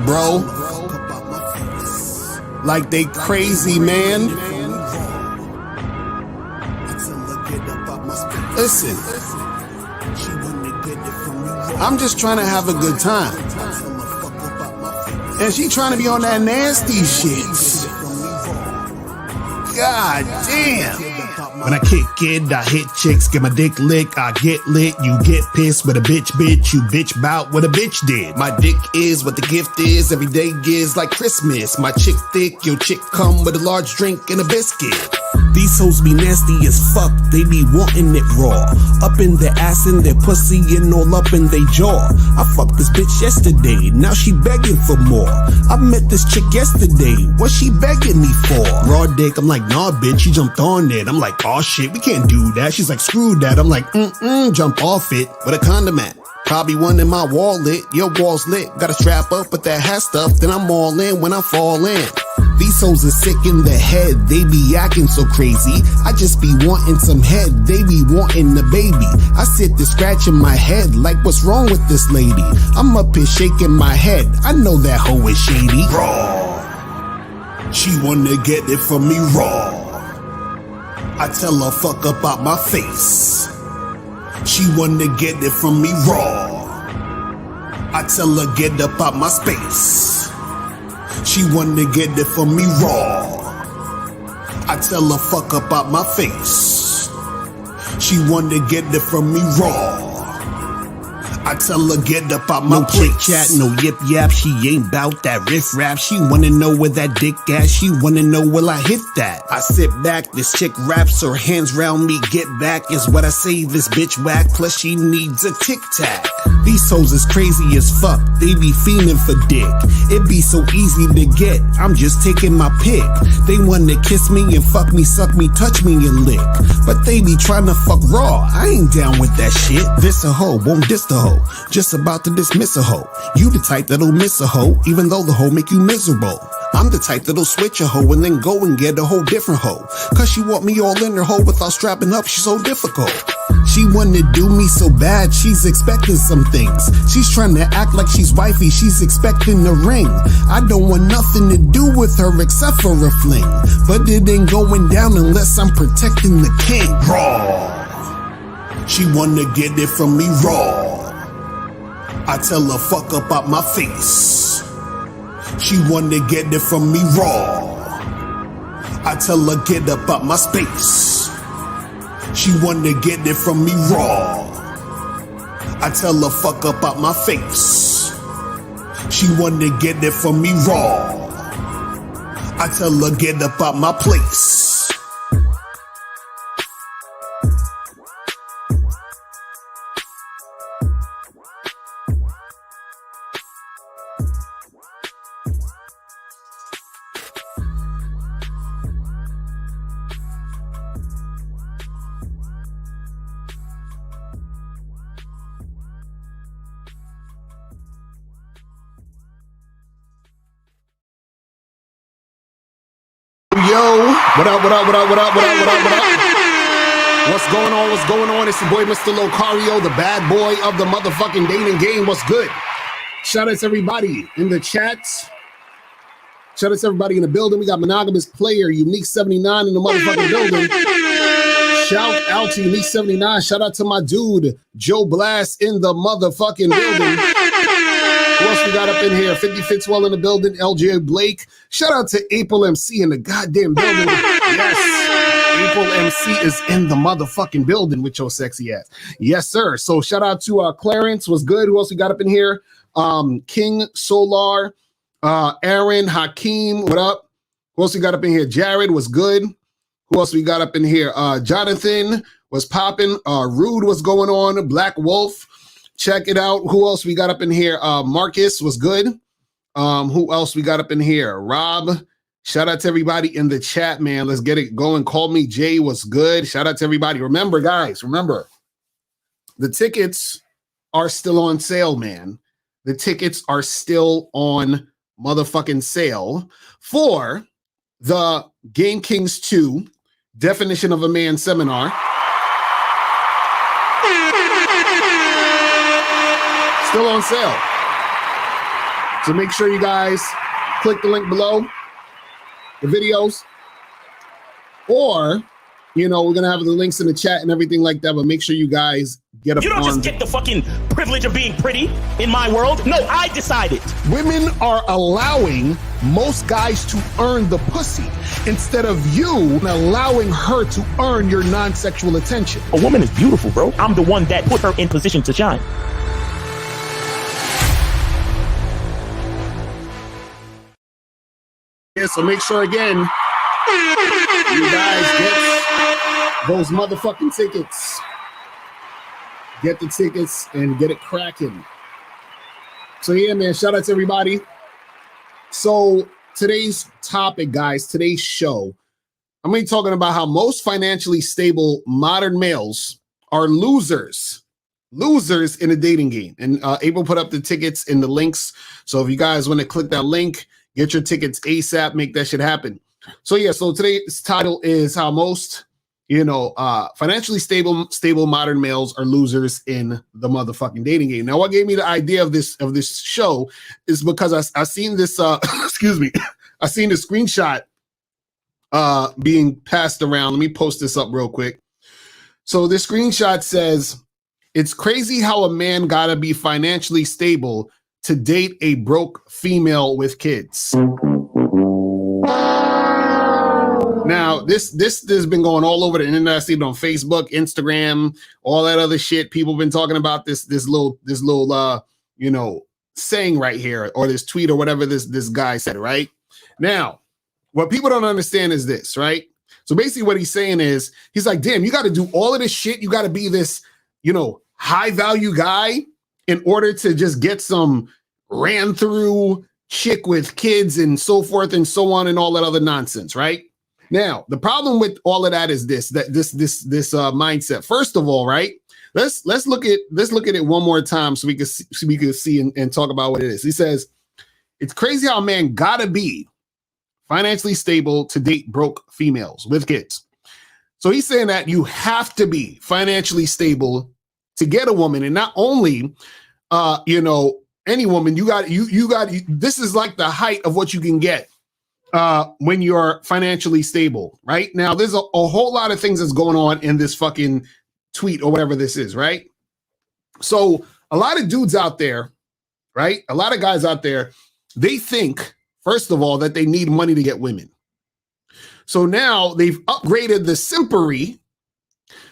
bro. Like they crazy, man. Listen, I'm just trying to have a good time. And she trying to be on that nasty shit. God damn. When I kick it, I hit chicks, get my dick lick, I get lit, you get pissed with a bitch, you bitch bout what a bitch did. My dick is what the gift is, every day is like Christmas. My chick thick, your chick come with a large drink and a biscuit. These hoes be nasty as fuck, they be wanting it raw. Up in their ass and their pussy and all up in their jaw. I fucked this bitch yesterday, now she begging for more. I met this chick yesterday, what she begging me for? Raw dick, I'm like, nah bitch, she jumped on it. I'm like, oh shit, we can't do that. She's like, screw that. I'm like, jump off it. With a condom at? Probably one in my wallet. Your wall's lit. Gotta strap up with that hat stuff. Then I'm all in when I fall in. These hoes are sick in the head. They be acting so crazy. I just be wanting some head. They be wanting the baby. I sit there scratching my head like, what's wrong with this lady? I'm up here shaking my head. I know that hoe is shady. Raw. She wanna get it from me raw. I tell her fuck up out my face. She wanna get it from me raw. I tell her get up out my space. She wanna get it from me raw. I tell her fuck up out my face. She wanna get it from me raw. I tell her get up out my place. No chit chat, no yip yap, she ain't bout that riff rap. She wanna know where that dick at, she wanna know will I hit that. I sit back, this chick raps, her hands round me, get back is what I say, this bitch whack, plus she needs a tic tac. These hoes is crazy as fuck, they be fiending for dick. It be so easy to get, I'm just taking my pick. They wanna kiss me and fuck me, suck me, touch me and lick. But they be trying to fuck raw, I ain't down with that shit. This a hoe, won't diss the hoe. Just about to dismiss a hoe. You the type that'll miss a hoe, even though the hoe make you miserable. I'm the type that'll switch a hoe and then go and get a whole different hoe. Cause she want me all in her hoe without strapping up, she's so difficult. She wanna do me so bad, she's expecting some things. She's trying to act like she's wifey, she's expecting a ring. I don't want nothing to do with her except for a fling. But it ain't going down unless I'm protecting the king. Raw. She wanna get it from me raw. I tell her fuck up out my face. She wanna get it from me raw. I tell her get up out my space. She wanna get it from me raw. I tell her fuck up out my face. She wanna get it from me raw. I tell her get up out my place. Yo, what up? What's going on? It's your boy, Mr. Locario, the bad boy of the motherfucking dating game. What's good? Shout out to everybody in the chat. Shout out to everybody in the building. We got Monogamous Player, Unique 79 in the motherfucking building. Shout out to Unique 79. Shout out to my dude, Joe Blast in the motherfucking building. Who else we got up in here? 50 Fitzwell in the building. LJ Blake. Shout out to April MC in the goddamn building. Yes, April MC is in the motherfucking building with your sexy ass. Yes, sir. So shout out to Clarence. Was good. Who else we got up in here? King Solar. Aaron Hakeem. What up? Who else we got up in here? Jared was good. Who else we got up in here? Jonathan was popping. Rude was going on. Black Wolf. Check it out. Who else we got up in here? Marcus was good. Who else we got up in here? Rob. Shout out to everybody in the chat, man. Let's get it going. Call Me Jay was good. Shout out to everybody. Remember, guys, the tickets are still on sale, man. The tickets are still on motherfucking sale for the Game Kings 2 Definition of a Man seminar. Still on sale. So make sure you guys click the link below the videos, or we're gonna have the links in the chat and everything like that. But make sure you guys get up. You don't just get the fucking privilege of being pretty in my world. No, I decided. Women are allowing most guys to earn the pussy instead of you allowing her to earn your non-sexual attention. A woman is beautiful, bro. I'm the one that put her in position to shine. Yeah, so make sure again, you guys get those motherfucking tickets. Get the tickets and get it cracking. So yeah, man, shout out to everybody. So today's topic, guys, today's show, I'm going to be talking about how most financially stable modern males are losers in a dating game. And April put up the tickets and the links. So if you guys want to click that link, get your tickets ASAP, make that shit happen. So yeah, so today's title is how most, financially stable modern males are losers in the motherfucking dating game. Now, what gave me the idea of this show is because I seen this, excuse me, I seen the screenshot being passed around. Let me post this up real quick. So this screenshot says, "It's crazy how a man gotta be financially stable to date a broke female with kids." Now, this has been going all over the internet. I see it on Facebook, Instagram, all that other shit. People have been talking about this little saying right here, or this tweet or whatever this guy said, right? Now, what people don't understand is this, right? So basically what he's saying is, he's like, damn, you got to do all of this shit. You got to be this, high value guy in order to just get some ran through chick with kids and so forth and so on and all that other nonsense, right? Now, the problem with all of that is this mindset. First of all, right? Let's look at it one more time so we can see and talk about what it is. He says, "It's crazy how a man gotta be financially stable to date broke females with kids." So he's saying that you have to be financially stable to get a woman, and not only any woman. You got this is like the height of what you can get when you're financially stable. Right now, there's a whole lot of things that's going on in this fucking tweet or whatever this is, right? So a lot of dudes out there, right? A lot of guys out there, they think, first of all, that they need money to get women. So now they've upgraded the simpery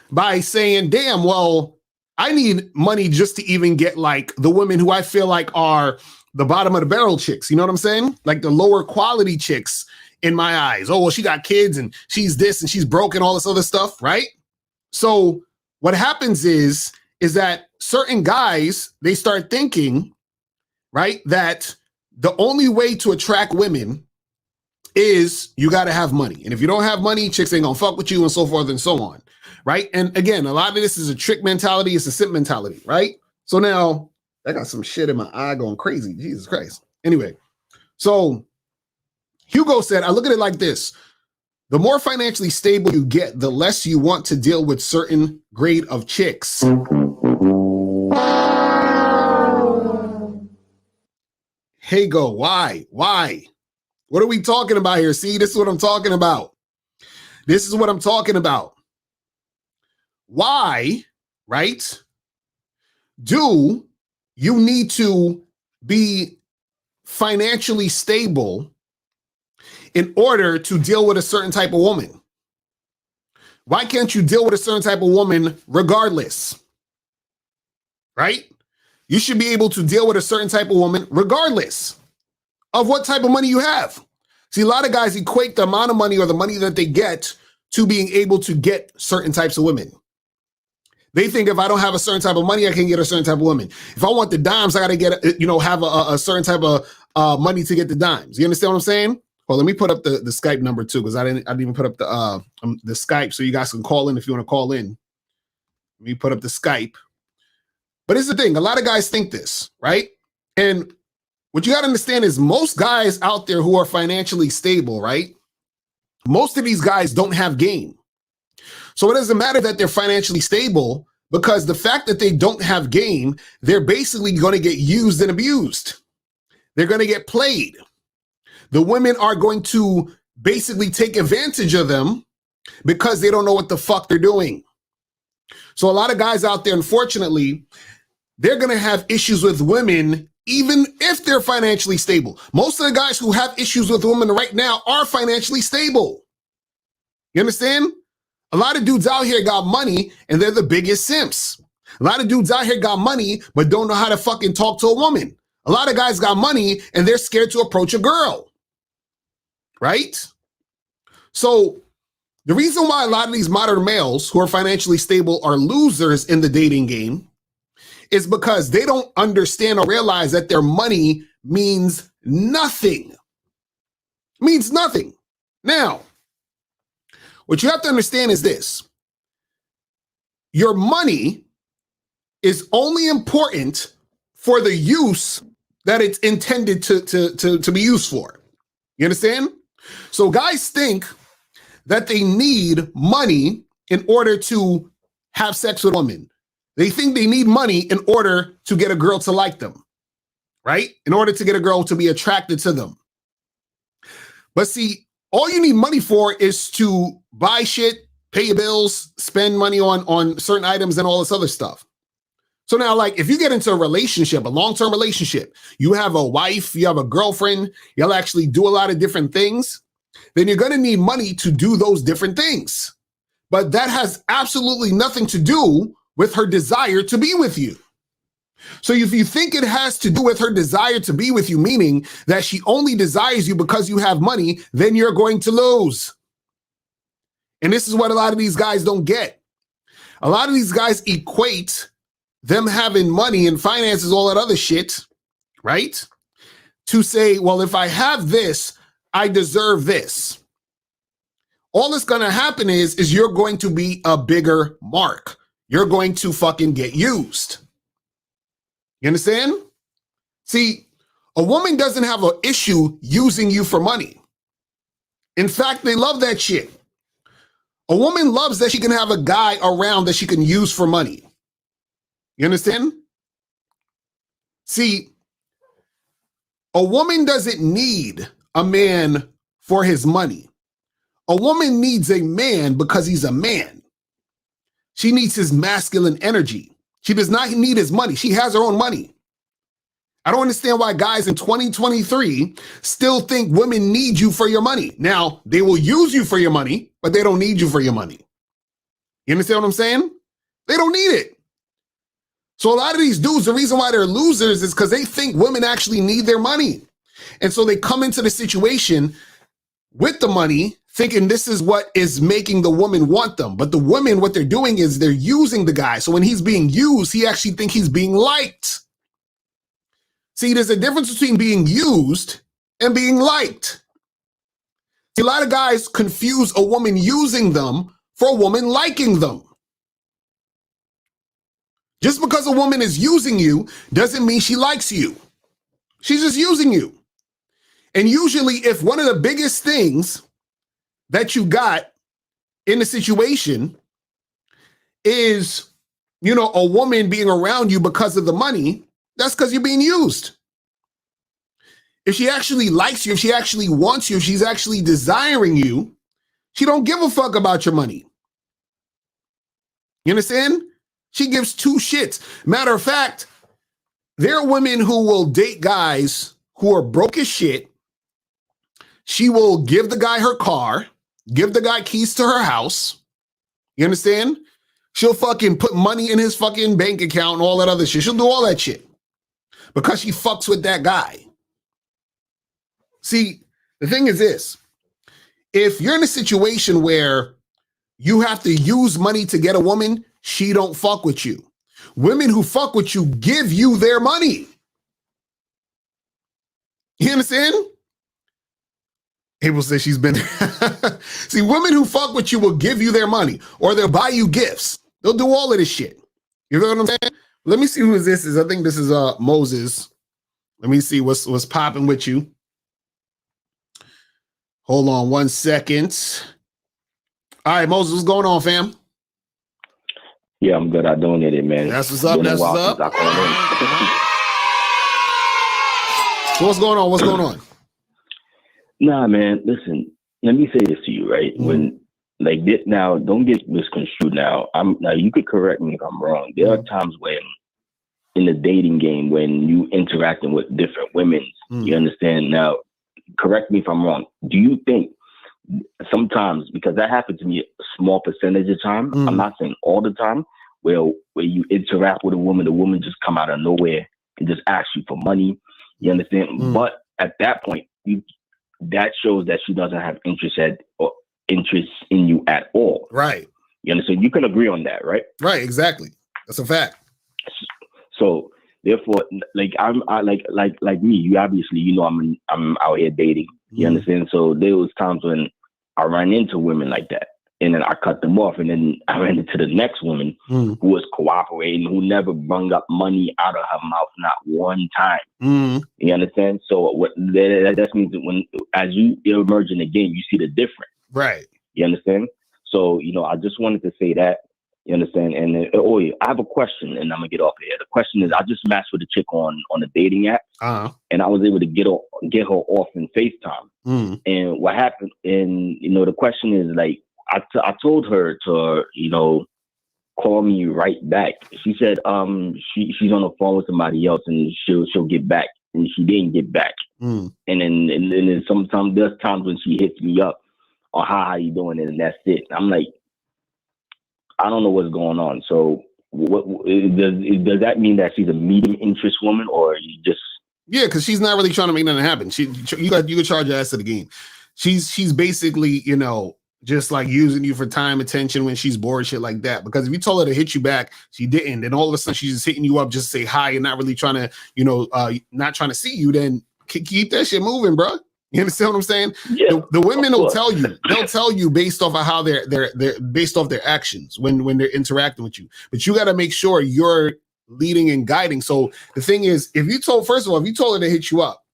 by saying, damn, well, I need money just to even get like the women who I feel like are the bottom of the barrel chicks. You know what I'm saying? Like the lower quality chicks in my eyes. Oh, well, she got kids and she's this and she's broken, all this other stuff, right? So what happens is that certain guys, they start thinking, right, that the only way to attract women is you got to have money. And if you don't have money, chicks ain't gonna fuck with you and so forth and so on, right? And again, a lot of this is a trick mentality. It's a simp mentality, right? So now I got some shit in my eye going crazy. Jesus Christ. Anyway, so Hugo said, I look at it like this. The more financially stable you get, the less you want to deal with certain grade of chicks. Hey, go. Why? What are we talking about here? See, this is what I'm talking about. Why, right, do you need to be financially stable in order to deal with a certain type of woman? Why can't you deal with a certain type of woman regardless? Right? You should be able to deal with a certain type of woman regardless of what type of money you have. See, a lot of guys equate the amount of money or the money that they get to being able to get certain types of women. They think if I don't have a certain type of money, I can get a certain type of woman. If I want the dimes, I got to get, have a certain type of money to get the dimes. You understand what I'm saying? Well, let me put up the Skype number too, because I didn't even put up the Skype, so you guys can call in if you want to call in. Let me put up the Skype. But here's the thing: a lot of guys think this, right? And what you got to understand is most guys out there who are financially stable, right? Most of these guys don't have game. So it doesn't matter that they're financially stable, because the fact that they don't have game, they're basically going to get used and abused. They're going to get played. The women are going to basically take advantage of them because they don't know what the fuck they're doing. So a lot of guys out there, unfortunately, they're going to have issues with women even if they're financially stable. Most of the guys who have issues with women right now are financially stable. You understand? A lot of dudes out here got money and they're the biggest simps. A lot of dudes out here got money but don't know how to fucking talk to a woman. A lot of guys got money and they're scared to approach a girl. Right? So the reason why a lot of these modern males who are financially stable are losers in the dating game is because they don't understand or realize that their money means nothing. Means nothing. Now, what you have to understand is this. Your money is only important for the use that it's intended to be used for. You understand? So guys think that they need money in order to have sex with women. They think they need money in order to get a girl to like them, right? In order to get a girl to be attracted to them. But see, all you need money for is to buy shit, pay your bills, spend money on certain items and all this other stuff. So now, like, if you get into a relationship, a long-term relationship, you have a wife, you have a girlfriend, you'll actually do a lot of different things, then you're going to need money to do those different things. But that has absolutely nothing to do with her desire to be with you. So if you think it has to do with her desire to be with you, meaning that she only desires you because you have money, then you're going to lose. And this is what a lot of these guys don't get. A lot of these guys equate them having money and finances, all that other shit, right? To say, well, if I have this, I deserve this. All that's going to happen is you're going to be a bigger mark. You're going to fucking get used. You understand? See, a woman doesn't have an issue using you for money. In fact, they love that shit. A woman loves that she can have a guy around that she can use for money. You understand? See, a woman doesn't need a man for his money. A woman needs a man because he's a man. She needs his masculine energy. She does not need his money. She has her own money. I don't understand why guys in 2023 still think women need you for your money. Now, they will use you for your money, but they don't need you for your money. You understand what I'm saying? They don't need it. So a lot of these dudes, the reason why they're losers is because they think women actually need their money. And so they come into the situation with the money thinking this is what is making the woman want them. But the women, what they're doing is they're using the guy. So when he's being used, he actually thinks he's being liked. See, there's a difference between being used and being liked. See, a lot of guys confuse a woman using them for a woman liking them. Just because a woman is using you doesn't mean she likes you. She's just using you. And usually if one of the biggest things that you got in the situation is, a woman being around you because of the money, that's because you're being used. If she actually likes you, if she actually wants you, if she's actually desiring you, she don't give a fuck about your money. You understand? She gives two shits. Matter of fact, there are women who will date guys who are broke as shit. She will give the guy her car, give the guy keys to her house. You understand? She'll fucking put money in his fucking bank account and all that other shit. She'll do all that shit because she fucks with that guy. See, the thing is this. If you're in a situation where you have to use money to get a woman, she don't fuck with you. Women who fuck with you give you their money. You understand? April says she's been. See, women who fuck with you will give you their money or they'll buy you gifts. They'll do all of this shit. You know what I'm saying? Let me see who this is. I think this is Moses. Let me see what's popping with you. Hold on 1 second. All right, Moses, what's going on, fam? Yeah, I'm good. I'm doing it, man. That's what's up. That's what's up. So what's going on? What's going on? Nah, man. Listen, let me say this to you, right? When like this, now, don't get misconstrued. Now, you could correct me if I'm wrong. There are times when, in the dating game, when you interacting with different women, you understand. Now, correct me if I'm wrong. Do you think sometimes, because that happens to me a small percentage of time, I'm not saying all the time, where you interact with a woman, the woman just come out of nowhere and just ask you for money. You understand? But at that point, that shows that she doesn't have interest in you at all. Right. You understand? You can agree on that, right? Right. Exactly. That's a fact. So therefore, like like me, you obviously, I'm out here dating. You understand? So there was times when I ran into women like that, and then I cut them off, and then I ran into the next woman who was cooperating, who never brung up money out of her mouth, not one time. You understand? So that means that as you emerge in the game, you see the difference. Right. You understand? So, I just wanted to say that. You understand? And I have a question, and I'm gonna get off here. The question is, I just matched with a chick on a dating app, and I was able to get her off in FaceTime. And what happened? And the question is, like, I told her to call me right back. She said she's on the phone with somebody else, and she'll get back, and she didn't get back. And then sometimes there's times when she hits me up, or how you doing, and that's it. I'm like, I don't know what's going on. So does that mean that she's a medium interest woman, or you just? Yeah, because she's not really trying to make nothing happen. You could charge her ass to the game. She's basically, just like using you for time, attention when she's bored, shit like that. Because if you told her to hit you back, she didn't. Then all of a sudden she's just hitting you up just to say hi and not really trying to, not trying to see you. Then keep that shit moving, bro. You understand what I'm saying? Yeah, the women will tell you. They'll tell you based off of how they're based off their actions when they're interacting with you. But you got to make sure you're leading and guiding. So the thing is, if you told her to hit you up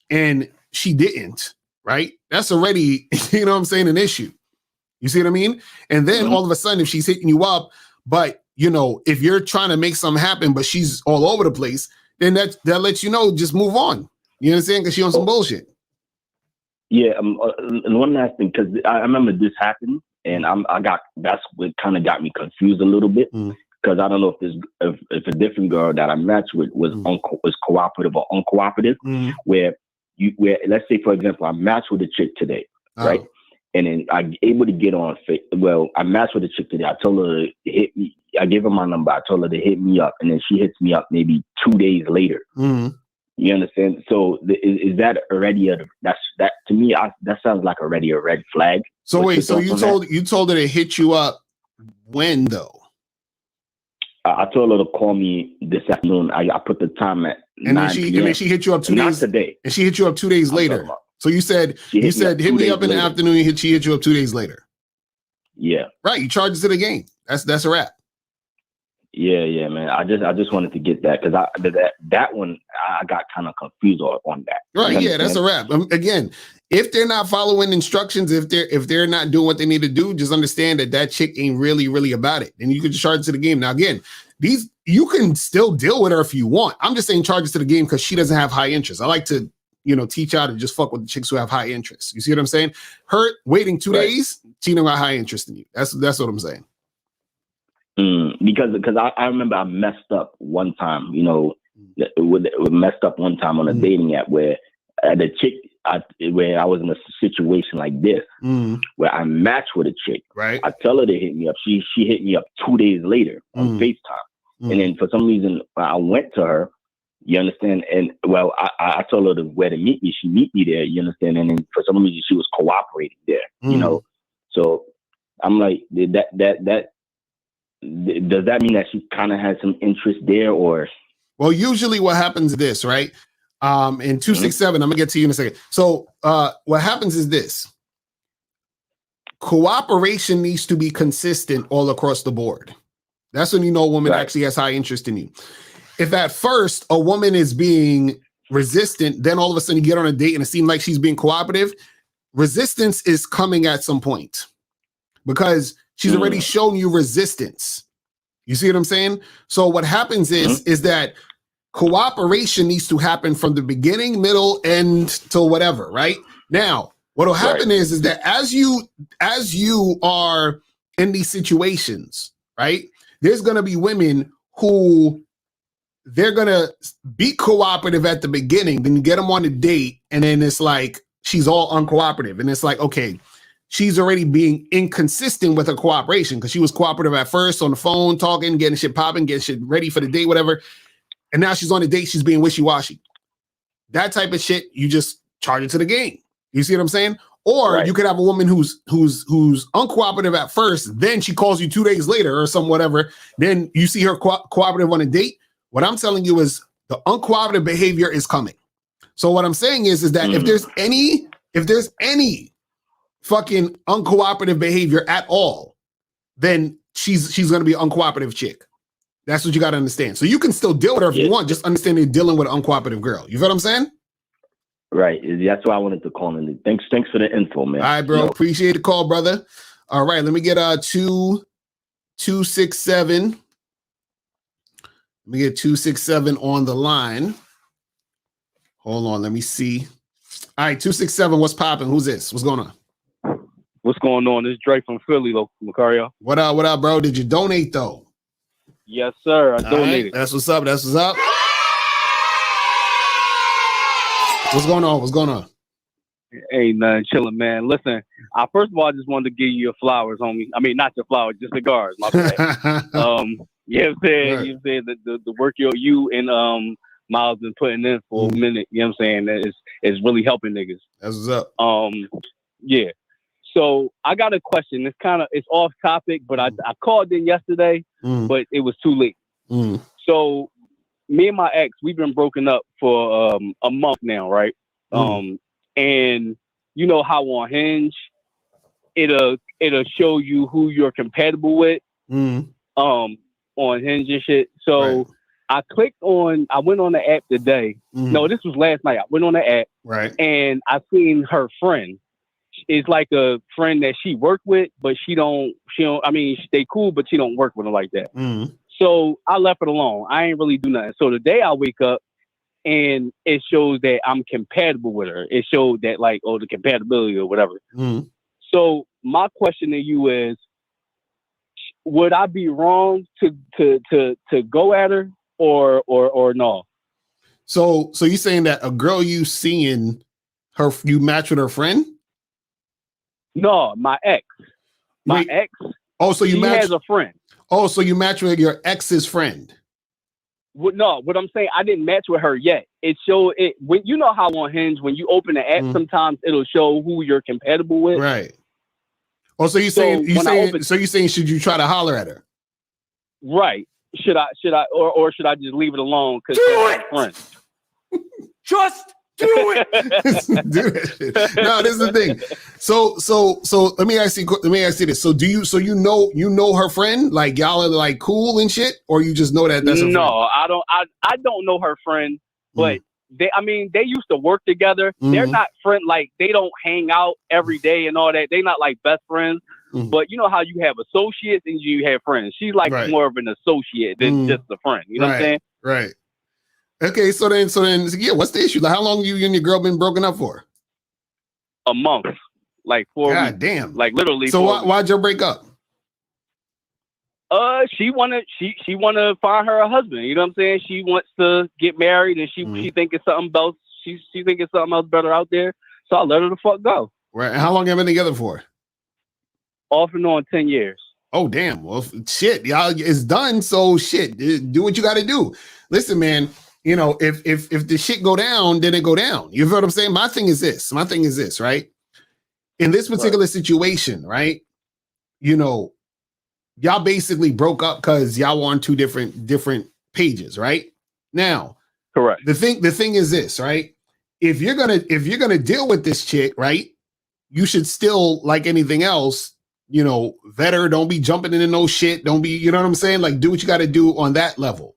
and she didn't, right? That's already, you know what I'm saying, an issue. You see what I mean? And then all of a sudden, if she's hitting you up, but if you're trying to make something happen, but she's all over the place, then that lets you know, just move on. You understand? Because she on some bullshit. Yeah, and one last thing, because I remember this happened, and that's what kind of got me confused a little bit, because I don't know if a different girl that I matched with was cooperative or uncooperative, where let's say, for example, I matched with a chick today, right, and then I'm able to get on. I matched with a chick today. I told her to hit me. I gave her my number. I told her to hit me up, and then she hits me up maybe 2 days later. You understand? So is that already that to me? That sounds like already a red flag. So wait, so you told her to hit you up when though? I told her to call me this afternoon. I put the time at 9 p.m. And then she hit you up 2 days. Not today. And she hit you up 2 days later. So you said hit me up in the afternoon. She hit you up 2 days later. Yeah. Right. You charge us to the game. That's a wrap. Yeah, man. I just wanted to get that because that one I got kind of confused on that. Right. Yeah, that's a wrap. Again, if they're not following instructions, if they're not doing what they need to do, just understand that chick ain't really about it, and you can just charge it to the game. Now, again, you can still deal with her if you want. I'm just saying charge it to the game because she doesn't have high interest. I like to teach out and just fuck with the chicks who have high interest. You see what I'm saying? Her waiting 2 days, she don't got high interest in you. That's what I'm saying. Because I remember I messed up one time, messed up one time on a dating app where the chick, where I was in a situation like this, where I matched with a chick. Right. I tell her to hit me up. She hit me up 2 days later on FaceTime. And then for some reason, I went to her, you understand? And I told her where to meet me. She meet me there, you understand? And then for some reason, she was cooperating there, So I'm like, does that mean that she kind of has some interest there, or? Well, usually what happens is this, right? In 267, I'm gonna get to you in a second. So what happens is this: cooperation needs to be consistent all across the board. That's when you know a woman actually has high interest in you. If at first a woman is being resistant, then all of a sudden you get on a date and it seems like she's being cooperative, resistance is coming at some point because she's already shown you resistance. You see what I'm saying? So what happens is that cooperation needs to happen from the beginning, middle, end till whatever, right? Now, what'll happen is that as you are in these situations, right? There's gonna be women who they're gonna be cooperative at the beginning, then you get them on a date, and then it's like she's all uncooperative, and it's like, okay, she's already being inconsistent with her cooperation because she was cooperative at first on the phone, talking, getting shit popping, getting shit ready for the date, whatever, and now she's on a date, she's being wishy-washy. That type of shit, you just charge it to the game. You see what I'm saying? Or you could have a woman who's uncooperative at first, then she calls you 2 days later or some whatever. Then you see her cooperative on a date. What I'm telling you is the uncooperative behavior is coming. So what I'm saying is that if there's any fucking uncooperative behavior at all, then she's gonna be an uncooperative chick. That's what you gotta understand. So you can still deal with her if you want, just understand you're dealing with an uncooperative girl. You feel what I'm saying? Right. That's why I wanted to call in. Thanks for the info, man. All right, bro. Appreciate the call, brother. All right, let me get 267. Let me get 267 on the line. Hold on, let me see. All right, 267, what's popping? Who's this? What's going on? What's going on? This is Drake from Philly, Macario. What up, bro? Did you donate, though? Yes, sir. I donated. Right. That's what's up. What's going on? Ain't nothing, chilling, man. Listen, first of all, I just wanted to give you your flowers, homie. I mean, not your flowers, just cigars. My bad. You know what I'm saying? Right. You know what I'm saying? The work you and Miles been putting in for a minute. You know what I'm saying? It's really helping niggas. That's what's up. Yeah. So I got a question. It's off topic, but I called in yesterday, but it was too late. So me and my ex, we've been broken up for a month now, right? And you know how on Hinge it'll show you who you're compatible with on Hinge and shit. So I went on the app today. No, this was last night. I went on the app, and I seen her friend. It's like a friend that she worked with, but she don't, I mean, they cool, but she don't work with her like that. So I left it alone. I ain't really do nothing. So the day I wake up and it shows that I'm compatible with her. It showed that like, the compatibility or whatever. So my question to you is, would I be wrong to go at her or no? So you saying that a girl you seeing her, you match with her friend? No, my ex. My ex. Oh, so you match has a friend. Oh, so you match with your ex's friend? No, what I'm saying, I didn't match with her yet. It showed it when you know how on Hinge when you open the app, sometimes it'll show who you're compatible with. Right. Oh, so you saying should you try to holler at her? Right. Should I or should I just leave it alone because she's friend? Just do it. Do it. No, this is the thing. So let me ask you this. So you know her friend? Like y'all are like cool and shit, or you just know that's her friend? No, I don't know her friend, but they used to work together. They're not friend, like they don't hang out every day and all that. They not like best friends. But you know how you have associates and you have friends. She's like more of an associate than just a friend. You know what I'm saying? Right. Okay, so then, yeah. What's the issue? Like, how long you and your girl been broken up for? A month, like 4 weeks. God damn! Like literally. So why'd you break up? She wanna find her a husband. You know what I'm saying? She wants to get married, and she think it's something else. She think it's something else better out there. So I let her the fuck go. Right. And how long have you been together for? Off and on 10 years. Oh damn! Well, shit, y'all, it's done. So shit, do what you got to do. Listen, man. You know, if the shit go down, then it go down. You feel what I'm saying? My thing is this, right? In this particular situation, right? You know, y'all basically broke up because y'all were on two different pages, right? Now, correct. The thing is this, right? If you're gonna deal with this chick, right? You should still, like anything else, you know, vet her. Don't be jumping into no shit. Don't be, you know what I'm saying? Like, do what you got to do on that level.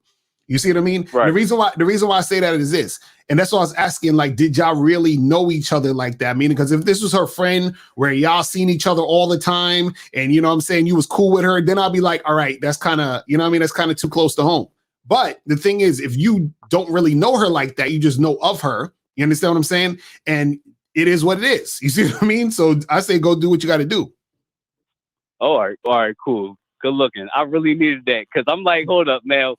You see what I mean? Right. The reason why I say that is this, and that's why I was asking, like, did y'all really know each other like that? Meaning, because if this was her friend where y'all seen each other all the time, and you know what I'm saying, you was cool with her, then I'll be like, all right, that's kind of, you know what I mean? That's kind of too close to home. But the thing is, if you don't really know her like that, you just know of her. You understand what I'm saying? And it is what it is. You see what I mean? So I say go do what you got to do. All right, cool. Good looking. I really needed that because I'm like, hold up, man.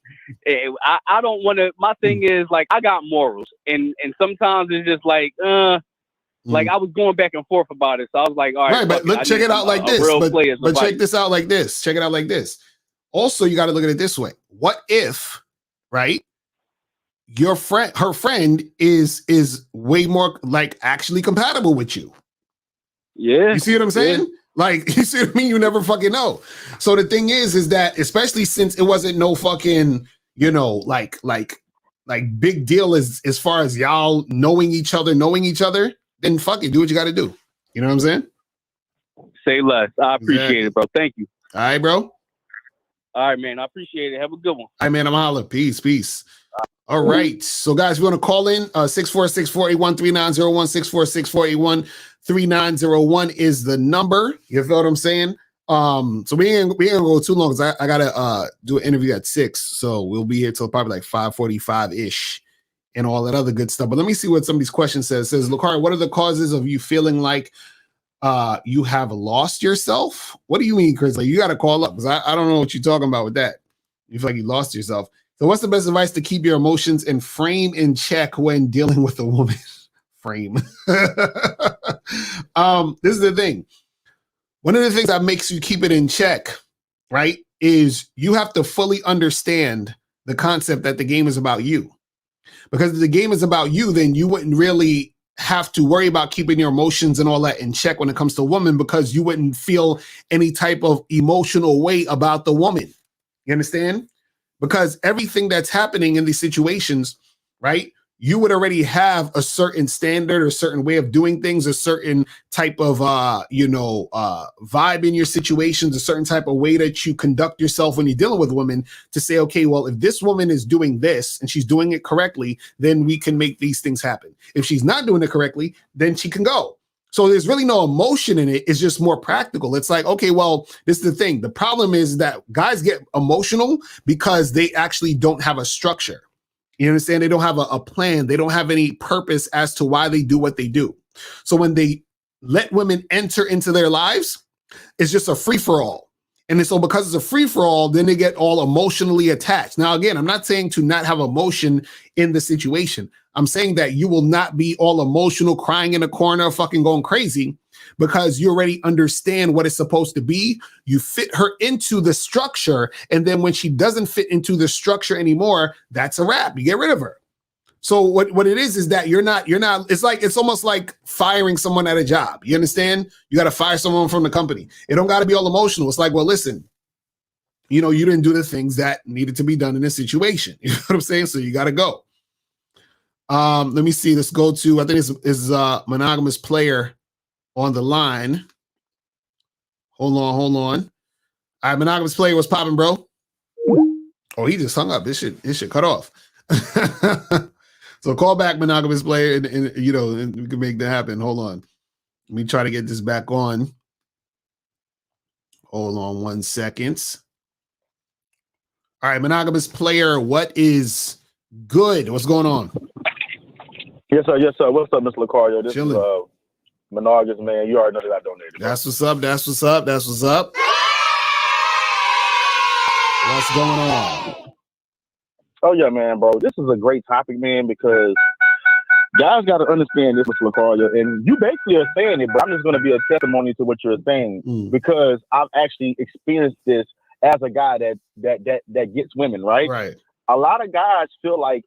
I don't want to. My thing is like I got morals, and sometimes it's just like, like I was going back and forth about it. So I was like, all right, but look, check it out like this. But check this out like this. Check it out like this. Also, you got to look at it this way. What if, right? Your friend, her friend is way more like actually compatible with you. Yeah. You see what I'm saying? Yeah. Like, you see what I mean? You never fucking know. So the thing is that especially since it wasn't no fucking, you know, like big deal as far as y'all knowing each other, then fuck it, do what you got to do. You know what I'm saying? Say less. I appreciate it, bro. Thank you. All right, bro. All right, man. I appreciate it. Have a good one. All right, man. I'm holla. Peace. All right. So, guys, we want to call in 646-481-3901, 646-481-3901 is the number. You feel what I'm saying? So we ain't gonna go too long because I gotta do an interview at 6. So we'll be here till probably like 5:45-ish and all that other good stuff. But let me see what some of these questions says. It says, Lakari, what are the causes of you feeling like you have lost yourself? What do you mean, Chris? Like, you got to call up because I don't know what you're talking about with that. You feel like you lost yourself. So what's the best advice to keep your emotions and frame in check when dealing with a woman? Frame. This is the thing. One of the things that makes you keep it in check, right, is you have to fully understand the concept that the game is about you. Because if the game is about you, then you wouldn't really have to worry about keeping your emotions and all that in check when it comes to women, because you wouldn't feel any type of emotional weight about the woman. You understand? Because everything that's happening in these situations, right, you would already have a certain standard or a certain way of doing things, a certain type of, vibe in your situations, a certain type of way that you conduct yourself when you're dealing with women to say, okay, well, if this woman is doing this and she's doing it correctly, then we can make these things happen. If she's not doing it correctly, then she can go. So there's really no emotion in it. It's just more practical. It's like, okay, well, this is the thing. The problem is that guys get emotional because they actually don't have a structure. You understand? They don't have a plan. They don't have any purpose as to why they do what they do. So when they let women enter into their lives, it's just a free-for-all. And so because it's a free-for-all, then they get all emotionally attached. Now, again, I'm not saying to not have emotion in the situation. I'm saying that you will not be all emotional, crying in a corner, fucking going crazy, because you already understand what it's supposed to be. You fit her into the structure. And then when she doesn't fit into the structure anymore, that's a wrap. You get rid of her. So what it is that you're not, it's almost like firing someone at a job. You understand? You got to fire someone from the company. It don't got to be all emotional. It's like, well, listen, you didn't do the things that needed to be done in this situation. You know what I'm saying? So you got to go. Let me see. Let's go to, I think it's monogamous player on the line. Hold on. All right, monogamous player, what's popping, bro? Oh, he just hung up. This shit cut off. So call back, monogamous player, and we can make that happen. Hold on. Let me try to get this back on. Hold on 1 second. All right, monogamous player, what is good? What's going on? Yes, sir. What's up, Mr. Lucario? This Chilling. Is monogamous, man. You already know that I donated. That's what's up. What's going on? Oh, yeah, man, bro. This is a great topic, man, because guys got to understand this, Mr. Lucario, and you basically are saying it, but I'm just going to be a testimony to what you're saying because I've actually experienced this as a guy that gets women, right? Right. A lot of guys feel like,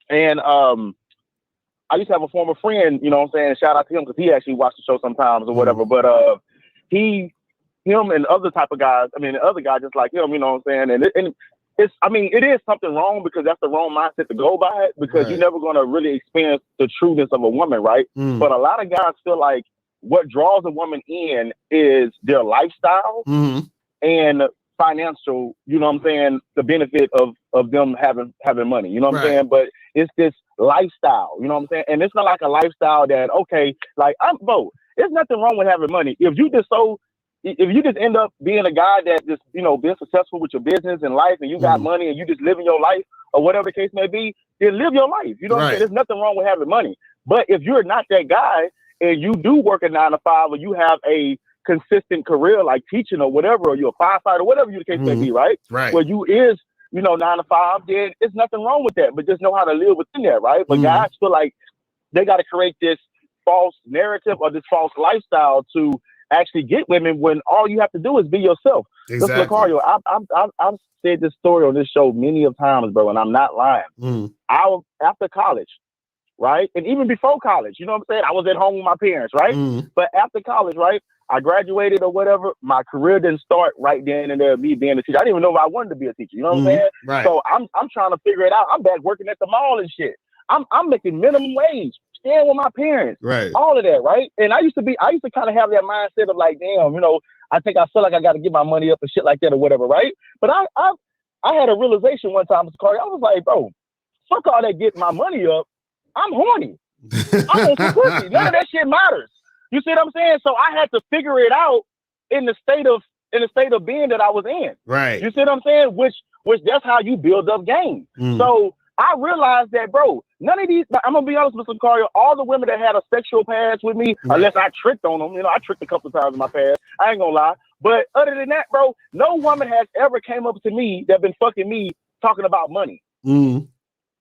and I used to have a former friend, you know what I'm saying? Shout out to him because he actually watched the show sometimes or whatever. But him and other type of guys, other guys just like him, you know what I'm saying? And it is something wrong because that's the wrong mindset to go by it because you're never going to really experience the trueness of a woman, right? But a lot of guys feel like what draws a woman in is their lifestyle and financial, you know what I'm saying, the benefit of them having money, you know what I'm saying? But it's this lifestyle, you know what I'm saying? And it's not like a lifestyle that, okay, like there's nothing wrong with having money. If you just so if you just end up being a guy that just, you know, being successful with your business and life, and you got money and you just living your life or whatever the case may be, then live your life. You know what I'm saying? There's nothing wrong with having money. But if you're not that guy and you do work a 9 to 5, or you have a consistent career like teaching or whatever, or you're a firefighter, whatever the case may be, right? Where you is, you know, 9 to 5, then it's nothing wrong with that. But just know how to live within that, right? But guys feel like they got to create this false narrative or this false lifestyle to actually get women, when all you have to do is be yourself. Exactly. Listen, Lucario, I've said this story on this show many of times, bro, and I'm not lying. I was after college, right? And even before college, you know what I'm saying? I was at home with my parents, right? But after college, right? I graduated or whatever. My career didn't start right then and there, me being a teacher. I didn't even know if I wanted to be a teacher. You know what I'm saying? Right. So I'm trying to figure it out. I'm back working at the mall and shit. I'm making minimum wage, staying with my parents, right? All of that, right? And I used to kind of have that mindset of like, damn, you know, I think I feel like I got to get my money up and shit like that or whatever, right? But I had a realization one time, Mr. Carter. I was like, bro, fuck all that getting my money up. I'm horny. I'm on some pussy. None of that shit matters. You see what I'm saying? So I had to figure it out in the state of being that I was in. Right. You see what I'm saying? Which that's how you build up game. So I realized that, bro, none of these, I'm going to be honest with Lucario, all the women that had a sexual past with me, unless I tricked on them, you know, I tricked a couple of times in my past, I ain't going to lie. But other than that, bro, no woman has ever came up to me that been fucking me talking about money.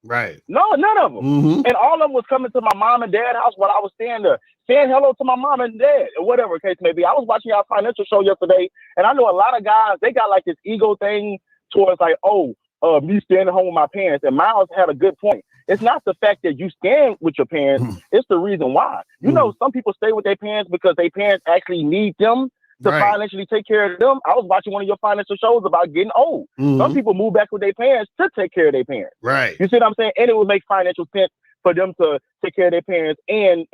Right. No, none of them. And all of them was coming to my mom and dad house while I was staying there, saying hello to my mom and dad, or whatever the case may be. I was watching our financial show yesterday, and I know a lot of guys, they got like this ego thing towards like, me staying at home with my parents. And Miles had a good point. It's not the fact that you stand with your parents, it's the reason why. You know, some people stay with their parents because their parents actually need them to financially take care of them. I was watching one of your financial shows about getting old. Some people move back with their parents to take care of their parents. Right. You see what I'm saying? And it would make financial sense for them to take care of their parents and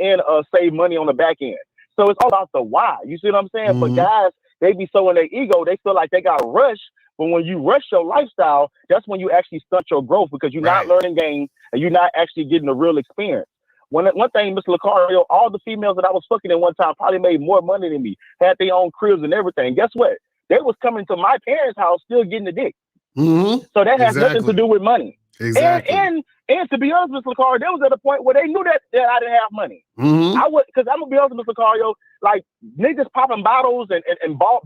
save money on the back end. So it's all about the why. You see what I'm saying? But guys, they be so in their ego, they feel like they got to rush. But when you rush your lifestyle, that's when you actually stunt your growth, because you're not learning game and you're not actually getting the real experience. One thing, Mr. Lucario, all the females that I was fucking in one time probably made more money than me, had their own cribs and everything. Guess what? They was coming to my parents' house still getting the dick. So that has nothing to do with money. Exactly. And to be honest, Mr. Lucario, they was at a point where they knew that I didn't have money. I would, because I'm gonna be honest, Mr. Lucario, like niggas popping bottles and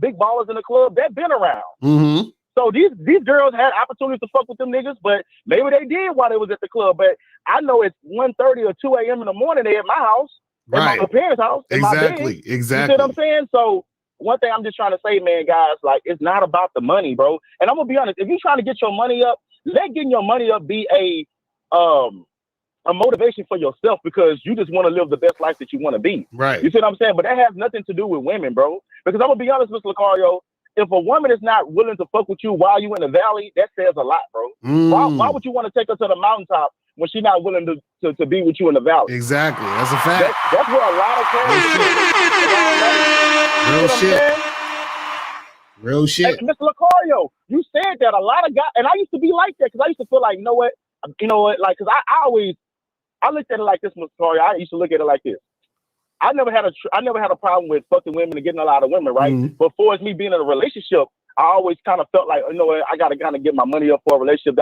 big ballers in the club, they've been around. So these girls had opportunities to fuck with them niggas, but maybe they did while they was at the club. But I know it's 1:30 or 2 a.m. in the morning. They at my house, at my parents' house, in my bed. Exactly. You see what I'm saying? So one thing I'm just trying to say, man, guys, like it's not about the money, bro. And I'm gonna be honest, if you're trying to get your money up, let getting your money up be a motivation for yourself, because you just want to live the best life that you want to be. Right. You see what I'm saying? But that has nothing to do with women, bro. Because I'm gonna be honest, Mr. Lucario, if a woman is not willing to fuck with you while you in the valley, that says a lot, bro. Why would you want to take her to the mountaintop when she's not willing to be with you in the valley? Exactly. That's a fact. That's where a lot of Real shit. And Mr. Lucario, you said that a lot of guys, and I used to be like that, because I used to feel like, you know what, like, because I looked at it like this, Mr. Lucario. I used to look at it like this. I never had a problem with fucking women and getting a lot of women, right? But for me being in a relationship, I always kind of felt like, you know what, I got to kind of get my money up for a relationship,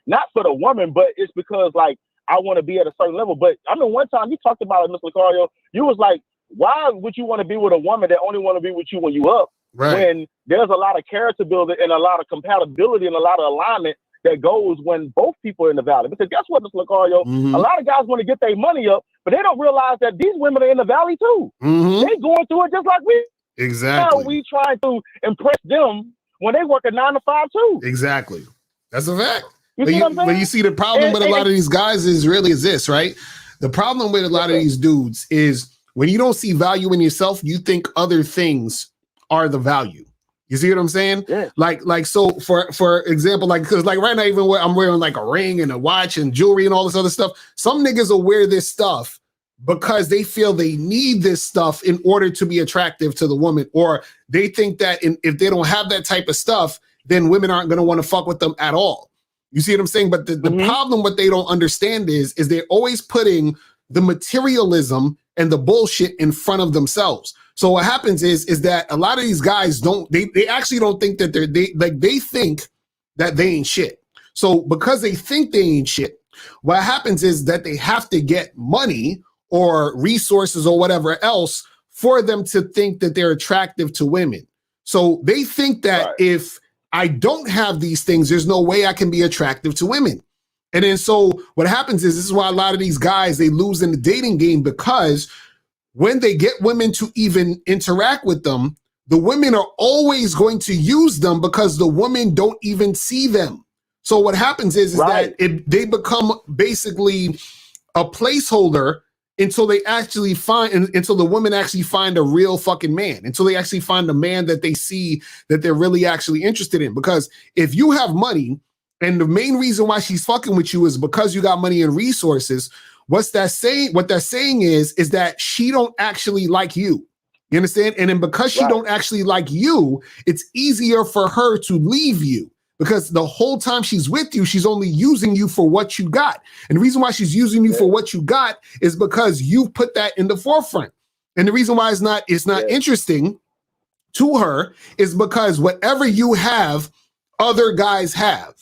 Not for the woman, but it's because like I want to be at a certain level. But I mean, one time you talked about it, Mr. Lucario, you was like, why would you want to be with a woman that only want to be with you when you up? When there's a lot of character building and a lot of compatibility and a lot of alignment that goes when both people are in the valley. Because guess what, Mr. Lucario? A lot of guys want to get their money up, but they don't realize that these women are in the valley too. They going through it just like we. Exactly. Now we trying to impress them when they work a 9 to 5 too. Exactly. That's a fact. But you see the problem with a lot of these guys is this, right? The problem with a lot of these dudes is when you don't see value in yourself, you think other things are the value. You see what I'm saying? Yeah. Like so for example, like because like right now, even where I'm wearing like a ring and a watch and jewelry and all this other stuff, some niggas will wear this stuff because they feel they need this stuff in order to be attractive to the woman, or they think that if they don't have that type of stuff, then women aren't going to want to fuck with them at all. You see what I'm saying? But the problem, what they don't understand is they're always putting the materialism and the bullshit in front of themselves. So what happens is that a lot of these guys they actually don't think that they think that they ain't shit. So because they think they ain't shit, what happens is that they have to get money or resources or whatever else for them to think that they're attractive to women. So they think that if I don't have these things, there's no way I can be attractive to women. And then so what happens is, this is why a lot of these guys, they lose in the dating game, because when they get women to even interact with them, the women are always going to use them because the women don't even see them. So what happens is that they become basically a placeholder until the women actually find a real fucking man, until they actually find a man that they see that they're really actually interested in. Because if you have money, and the main reason why she's fucking with you is because you got money and resources, what they're saying is that she don't actually like you. You understand? And then because she don't actually like you, it's easier for her to leave you, because the whole time she's with you, she's only using you for what you got. And the reason why she's using you for what you got is because you put that in the forefront. And the reason why it's not interesting to her is because whatever you have, other guys have.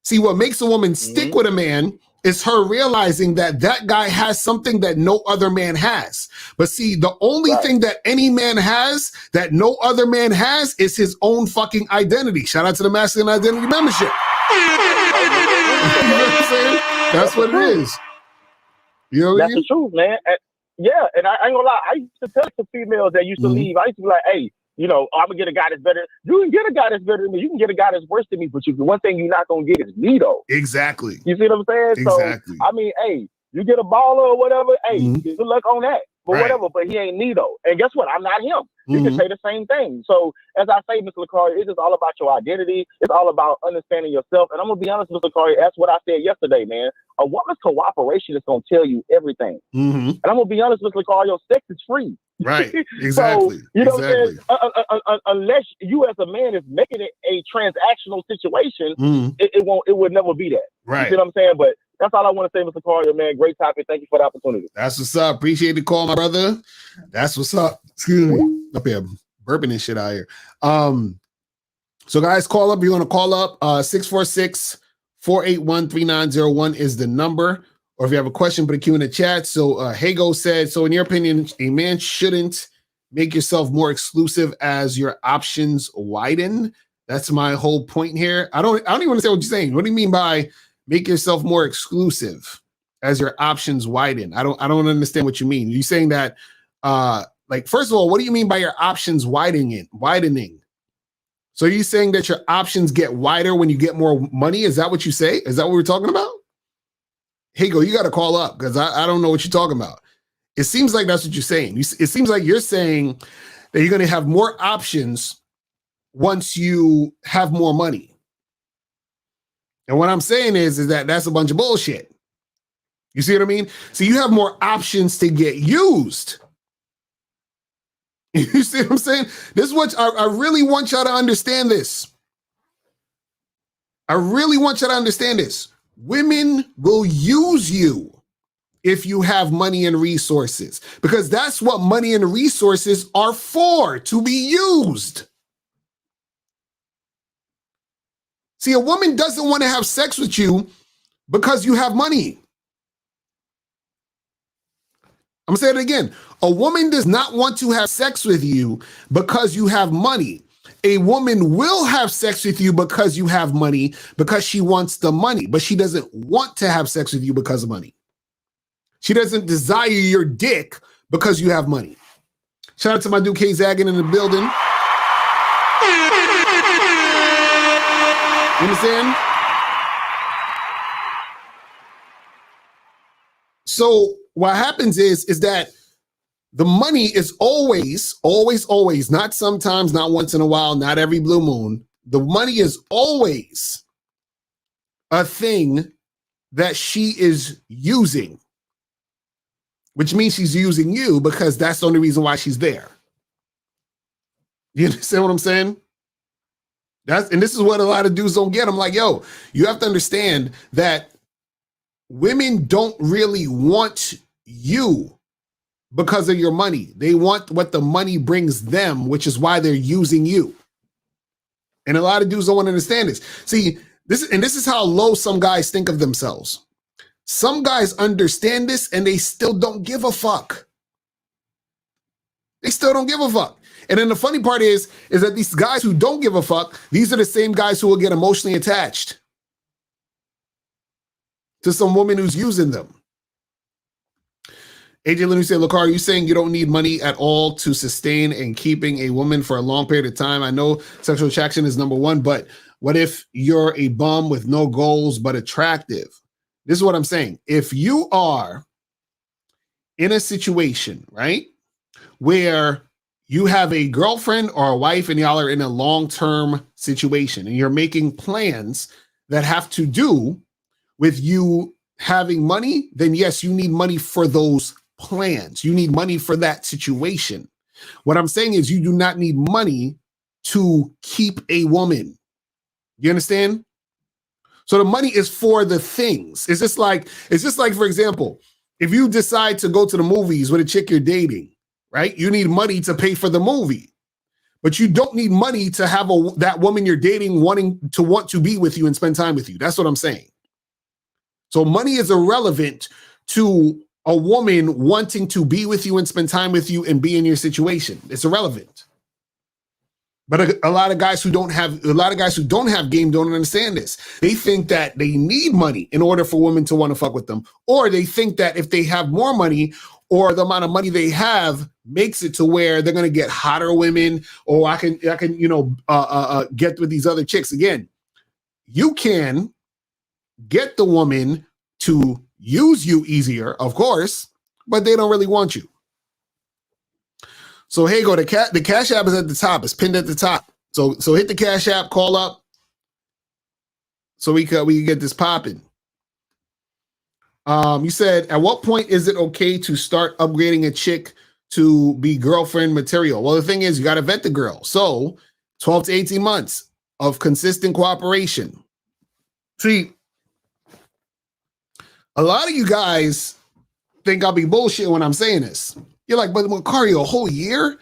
See, what makes a woman stick with a man is her realizing that that guy has something that no other man has. But see, the only thing that any man has that no other man has is his own fucking identity. Shout out to the Masculine Identity Membership. You know what I'm saying? That's what it is. You know what I mean? That's the truth, man. And I ain't gonna lie. I used to tell some females that used to leave. I used to be like, hey, I'm gonna get a guy that's better. You can get a guy that's better than me. You can get a guy that's worse than me. But one thing you're not gonna get is me, though. Exactly. You see what I'm saying? Exactly. So I mean, hey, you get a baller or whatever. Hey, good luck on that. But whatever. But he ain't me, though. And guess what? I'm not him. You can say the same thing. So as I say, Mr. LaCarrie, it's just all about your identity. It's all about understanding yourself. And I'm gonna be honest, Mr. LaCarrie, that's what I said yesterday, man. A woman's cooperation is gonna tell you everything. And I'm gonna be honest, Mr. LaCarrie, your sex is free. Right. Exactly. So, you know what I'm saying? Unless you as a man is making it a transactional situation, it would never be that. Right. You see what I'm saying? But that's all I want to say, Mr. Carter, man. Great topic. Thank you for the opportunity. That's what's up. Appreciate the call, my brother. That's what's up. Excuse me. Up here, burping and shit out here. So guys, call up. You want to call up 646-481-3901 is the number. Or if you have a question, put a Q in the chat. So Hago said, so in your opinion, a man shouldn't make yourself more exclusive as your options widen. That's my whole point here. I don't even understand what you're saying. What do you mean by make yourself more exclusive as your options widen? I don't understand what you mean. You're saying that first of all, what do you mean by your options widening? So you're saying that your options get wider when you get more money? Is that what you say? Is that what we're talking about? Hey, you got to call up because I don't know what you're talking about. It seems like that's what you're saying. It seems like you're saying that you're going to have more options once you have more money. And what I'm saying is that that's a bunch of bullshit. You see what I mean? So you have more options to get used. You see what I'm saying? This is what I really want y'all to understand this. I really want y'all to understand this. Women will use you if you have money and resources, because that's what money and resources are for, to be used. See, a woman doesn't want to have sex with you because you have money. I'm saying it again. A woman does not want to have sex with you because you have money. A woman will have sex with you because you have money, because she wants the money, but she doesn't want to have sex with you because of money. She doesn't desire your dick because you have money. Shout out to my dude K Zaggin in the building. You understand? So what happens is that the money is always, not sometimes, not once in a while, not every blue moon. The money is always a thing that she is using, which means she's using you because that's the only reason why she's there. You understand what I'm saying? And this is what a lot of dudes don't get. I'm like, yo, you have to understand that women don't really want you. because of your money. They want what the money brings them, which is why they're using you. And a lot of dudes don't want to understand this. See, this is how low some guys think of themselves. Some guys understand this and they still don't give a fuck. They still don't give a fuck. And then the funny part is that these guys who don't give a fuck, these are the same guys who will get emotionally attached to some woman who's using them. AJ Lynn said, Lakar, are you saying you don't need money at all to sustain and keeping a woman for a long period of time? I know sexual attraction is number one, but what if you're a bum with no goals but attractive? This is what I'm saying. If you are in a situation, right, where you have a girlfriend or a wife and y'all are in a long-term situation and you're making plans that have to do with you having money, then yes, you need money for those plans. You need money for that situation. What I'm saying is you do not need money to keep a woman. You understand? So the money is for the things. It's just like, for example, if you decide to go to the movies with a chick you're dating, right? You need money to pay for the movie, but you don't need money to have that woman you're dating want to be with you and spend time with you. That's what I'm saying. So money is irrelevant to a woman wanting to be with you and spend time with you and be in your situation. It's irrelevant. But a lot of guys who don't have game don't understand this. They think that they need money in order for women to want to fuck with them, or they think that if they have more money or the amount of money they have makes it to where they're going to get hotter women, or I can get with these other chicks. Again, you can get the woman to use you easier, of course, but they don't really want you. So hey, the Cash App is at the top. It's pinned at the top. So hit the Cash App, call up, so we can get this popping. You said, at what point is it okay to start upgrading a chick to be girlfriend material? Well, the thing is, you got to vet the girl. So 12 to 18 months of consistent cooperation. See, a lot of you guys think I'll be bullshit when I'm saying this. You're like, but Macario, a whole year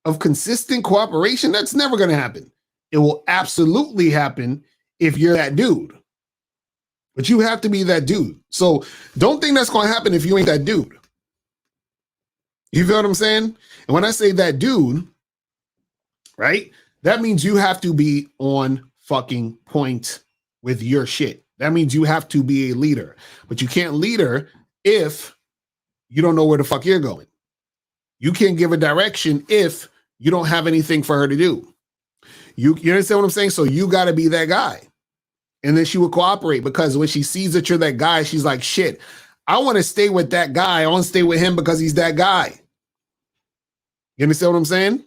of consistent cooperation? That's never going to happen. It will absolutely happen if you're that dude. But you have to be that dude. So don't think that's going to happen if you ain't that dude. You feel what I'm saying? And when I say that dude, right, that means you have to be on fucking point with your shit. That means you have to be a leader. But you can't lead her if you don't know where the fuck you're going. You can't give a direction if you don't have anything for her to do. You understand what I'm saying? So you got to be that guy. And then she will cooperate, because when she sees that you're that guy, she's like, shit, I want to stay with that guy. I want to stay with him because he's that guy. You understand what I'm saying?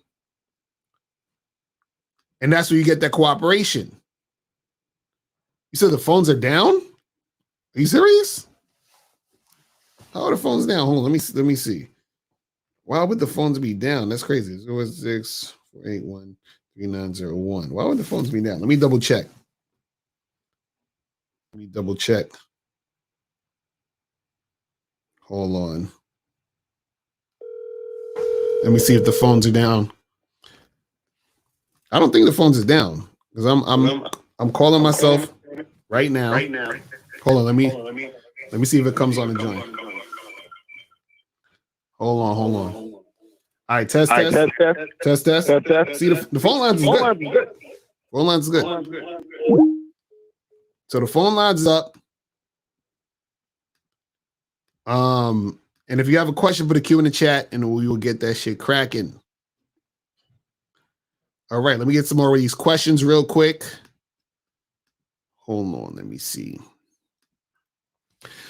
And that's where you get that cooperation. You said the phones are down? Are you serious? How are the phones down? Hold on, let me see. Why would the phones be down? That's crazy. 064813901. Why would the phones be down? Let me double check. Hold on. Let me see if the phones are down. I don't think the phones is down, because I'm calling myself right now. Hold on, let me see if it comes on the joint. Hold on. All right, test. See, the phone lines is good. Phone lines is good. So the phone lines up. And if you have a question, put a Q in the chat and we will get that shit cracking. All right, let me get some more of these questions real quick. Hold on, let me see.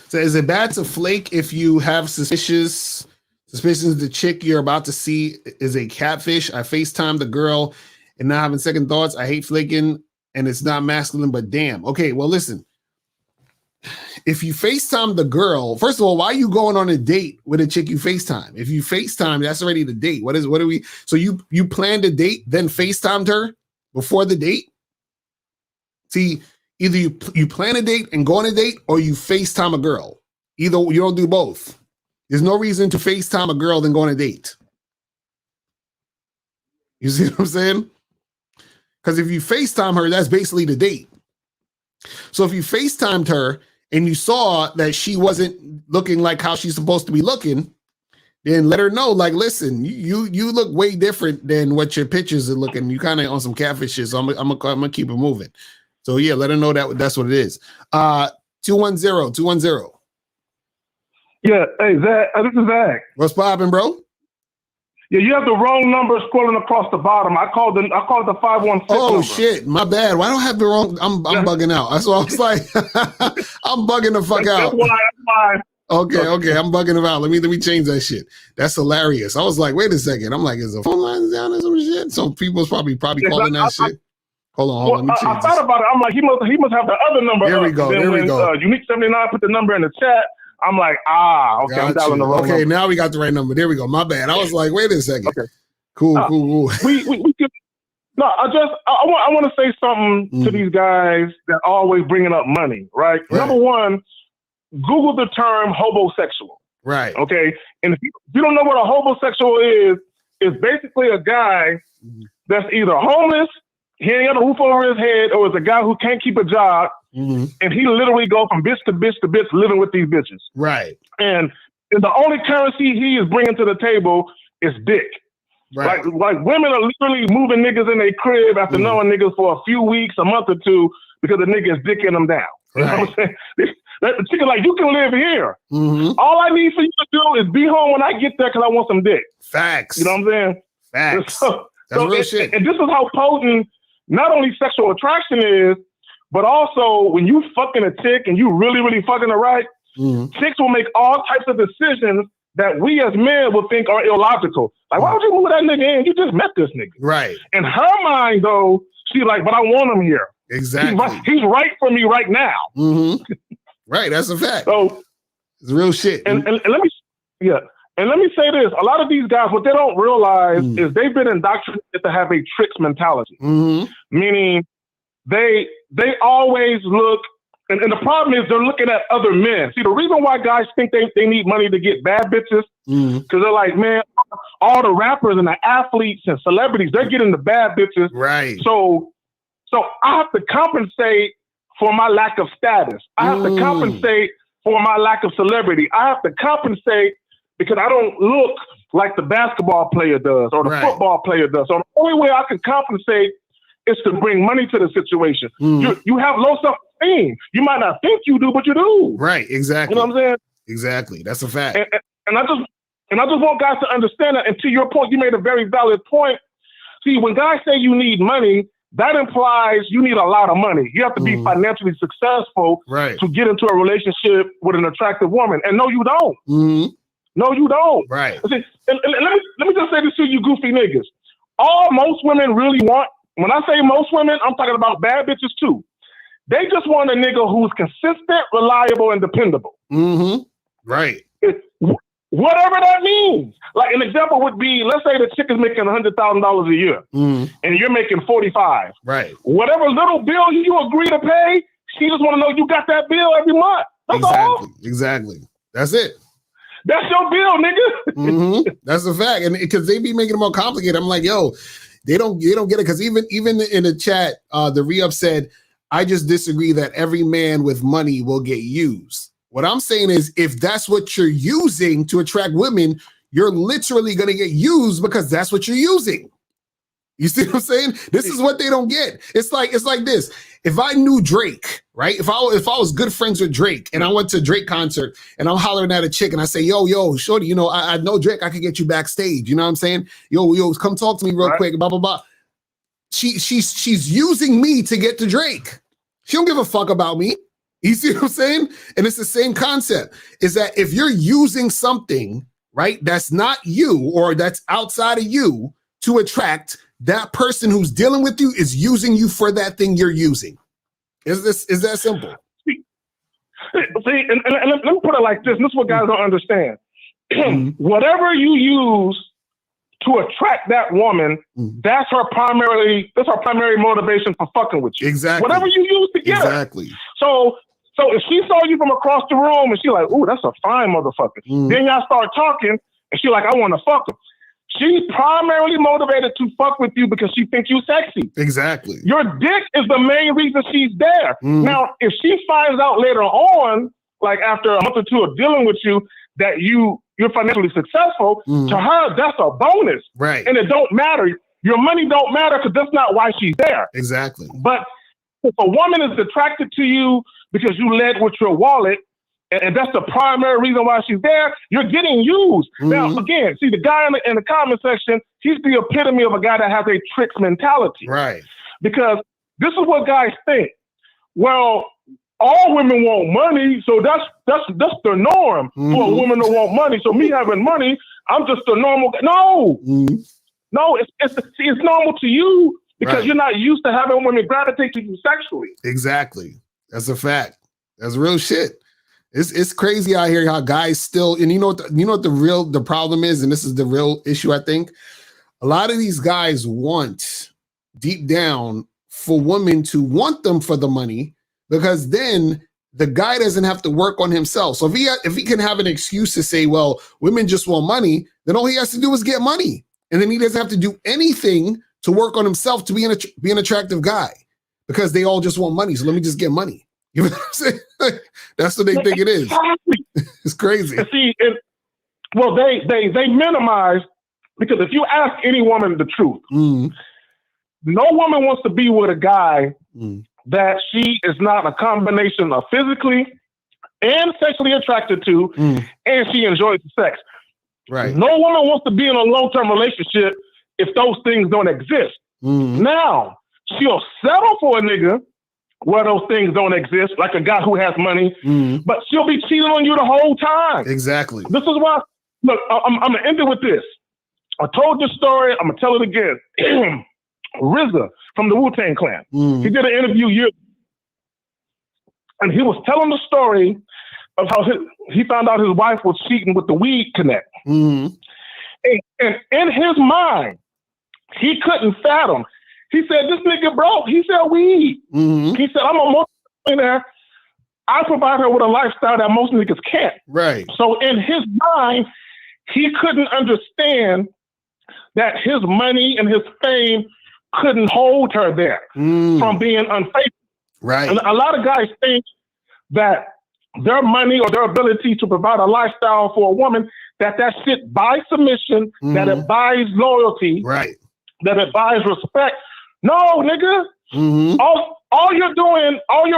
So is it bad to flake if you have suspicions the chick you're about to see is a catfish? I FaceTime the girl and not having second thoughts. I hate flaking, and it's not masculine, but damn. Okay, well, listen. If you FaceTime the girl, first of all, why are you going on a date with a chick you FaceTime? If you FaceTime, that's already the date. So you planned a date, then FaceTimed her before the date? See, either you plan a date and go on a date, or you FaceTime a girl. Either you don't do both. There's no reason to FaceTime a girl than go on a date. You see what I'm saying? Because if you FaceTime her, that's basically the date. So if you FaceTimed her and you saw that she wasn't looking like how she's supposed to be looking, then let her know, like, listen, you look way different than what your pictures are looking. You kind of on some catfish shit, so I'm gonna keep it moving. So yeah, let her know that's what it is. 210. Yeah, hey Zach, this is Zach. What's poppin', bro? Yeah, you have the wrong number scrolling across the bottom. I called the 516. Oh number. shit, my bad. Why don't I have the wrong? I'm bugging out. That's why I was like, I'm bugging the fuck out. That's why. Okay, I'm bugging him out. Let me change that shit. That's hilarious. I was like, wait a second. I'm like, is the phone lines down or some shit? So people's probably calling that shit. Hold on. Let me change I thought about it. I'm like, he must have the other number. There we go. Unique 79 put the number in the chat. I'm like, okay, I'm dialing the wrong number. Okay, now we got the right number. There we go. My bad. I was like, wait a second. Okay. Cool. We could, no, I want to say something to these guys that always bringing up money, right? Number one, Google the term homosexual. Right. Okay. And if you don't know what a homosexual is, it's basically a guy that's either homeless, he ain't got a roof over his head, or it's a guy who can't keep a job, and he literally go from bitch to bitch to bitch living with these bitches. Right. And the only currency he is bringing to the table is dick. Right. Like women are literally moving niggas in their crib after knowing niggas for a few weeks, a month or two, because the nigga is dicking them down. You know what I'm saying? The chicken like, you can live here. All I need for you to do is be home when I get there because I want some dick. Facts. You know what I'm saying? Facts. That's real shit. And this is how potent not only sexual attraction is, but also when you fucking a chick and you really, really fucking her right, chicks will make all types of decisions that we as men would think are illogical. Like, why would you move that nigga in? You just met this nigga. Right. In her mind, though, she's like, but I want him here. Exactly. He's right for me right now. Right. That's a fact. So it's real shit. And let me say this. A lot of these guys, what they don't realize is they've been indoctrinated to have a tricks mentality. Meaning they always look, and the problem is they're looking at other men. See, the reason why guys think they need money to get bad bitches, because they're like, man, all the rappers and the athletes and celebrities, they're getting the bad bitches. Right. So I have to compensate for my lack of status. I have to compensate for my lack of celebrity. I have to compensate because I don't look like the basketball player does or the football player does. So the only way I can compensate is to bring money to the situation. You have low self-esteem. You might not think you do, but you do. Right, exactly. You know what I'm saying? Exactly. That's a fact. And I just want guys to understand that. And to your point, you made a very valid point. See, when guys say you need money, that implies you need a lot of money. You have to be financially successful to get into a relationship with an attractive woman. And no, you don't. No, you don't. Right. See, and let me just say this to you goofy niggas. All most women really want, when I say most women, I'm talking about bad bitches too. They just want a nigga who's consistent, reliable, and dependable. Right. Whatever that means. Like an example would be, let's say the chick is making $100,000 a year and you're making 45. Right. Whatever little bill you agree to pay, she just want to know you got that bill every month. That's all. Exactly. That's it. That's your bill, nigga. That's a fact. And because they be making it more complicated. I'm like, yo, they don't get it. Because even in the chat, the re-up said, I just disagree that every man with money will get used. What I'm saying is, if that's what you're using to attract women, you're literally going to get used because that's what you're using. You see what I'm saying? This is what they don't get. It's like this. If I knew Drake, right? If I was good friends with Drake and I went to a Drake concert and I'm hollering at a chick and I say, yo, shorty, you know, I know Drake, I could get you backstage. You know what I'm saying? Yo, come talk to me real quick, blah, blah, blah. She's using me to get to Drake. She don't give a fuck about me. You see what I'm saying? And it's the same concept, is that if you're using something, right, that's not you or that's outside of you to attract, that person who's dealing with you is using you for that thing you're using. Is that simple? See, and let me put it like this. This is what guys don't understand. Whatever you use to attract that woman, that's her primary motivation for fucking with you. Exactly. Whatever you use to get her. Exactly. So So if she saw you from across the room and she like, ooh, that's a fine motherfucker. Then y'all start talking and she like, I want to fuck him. She's primarily motivated to fuck with you because she thinks you sexy. Exactly. Your dick is the main reason she's there. Now, if she finds out later on, like after a month or two of dealing with you, that you're financially successful, to her, that's a bonus. Right. And it don't matter. Your money don't matter because that's not why she's there. Exactly. But if a woman is attracted to you because you led with your wallet, and that's the primary reason why she's there, you're getting used. Now, again, see, the guy in the comment section, he's the epitome of a guy that has a tricks mentality. Right. Because this is what guys think. Well, all women want money, so that's the norm for a woman to want money. So me having money, I'm just a normal guy. No. No, it's normal to you because you're not used to having women gravitate to you sexually. Exactly. That's a fact. That's real shit. It's crazy out here how guys still, and you know what the problem is, and this is the real issue, I think. A lot of these guys want deep down for women to want them for the money, because then the guy doesn't have to work on himself. So if he can have an excuse to say, well, women just want money, then all he has to do is get money. And then he doesn't have to do anything to work on himself to be an attractive guy, because they all just want money. So let me just get money. You know what I'm saying? That's what they think it is. It's crazy. See, they minimize, because if you ask any woman the truth, no woman wants to be with a guy that she is not a combination of physically and sexually attracted to, and she enjoys the sex. Right. No woman wants to be in a long-term relationship if those things don't exist. Now, she'll settle for a nigga where those things don't exist, like a guy who has money, but she'll be cheating on you the whole time. Exactly. This is why, look, I'm going to end it with this. I told this story, I'm going to tell it again. RZA from the Wu-Tang Clan. He did an interview years ago, and he was telling the story of how he found out his wife was cheating with the weed connect. And in his mind, he couldn't fathom. He said, this nigga broke. He said weed. He said, I'm a multi-millionaire. I provide her with a lifestyle that most niggas can't. Right. So in his mind, he couldn't understand that his money and his fame couldn't hold her there from being unfaithful. Right. And a lot of guys think that their money or their ability to provide a lifestyle for a woman, that shit buys submission, that it buys loyalty, right, that it buys respect. No, nigga. All you're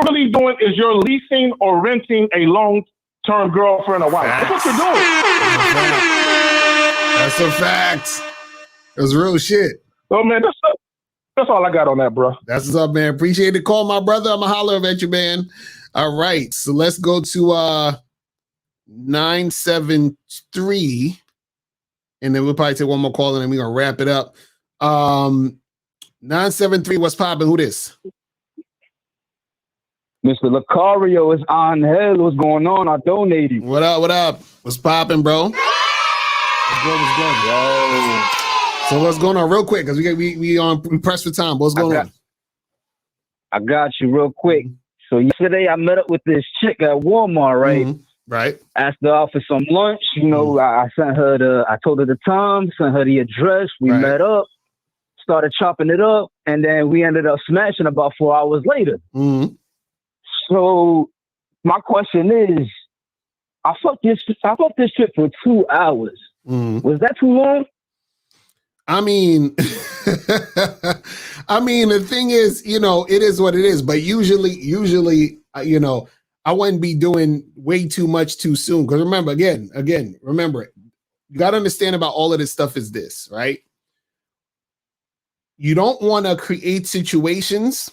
really doing is you're leasing or renting a long-term girlfriend or wife. That's what you're doing. That's a fact. That's real shit. So, man, that's all I got on that, bro. That's what's up, man. Appreciate the call, my brother. I'm a holler at you, man. All right, so let's go to 973, and then we'll probably take one more call, and then we're gonna wrap it up. 973, what's popping? Who this? Mr. Lucario is on hell. What's going on? I donated. What up? What up? What's popping, bro? What's good? What's good? Yo. So what's going on, real quick? Because we pressed for time. What's going on? I got you real quick. So yesterday I met up with this chick at Walmart, right? Right. Asked her out for some lunch. You know, I sent her I told her the time, sent her the address. We met up, started chopping it up, and then we ended up smashing about 4 hours later. So my question is, I fucked this chick for 2 hours. Was that too long? I mean, the thing is, you know, it is what it is. But usually, you know, I wouldn't be doing way too much too soon. Because remember, remember, you got to understand about all of this stuff is this, right? You don't want to create situations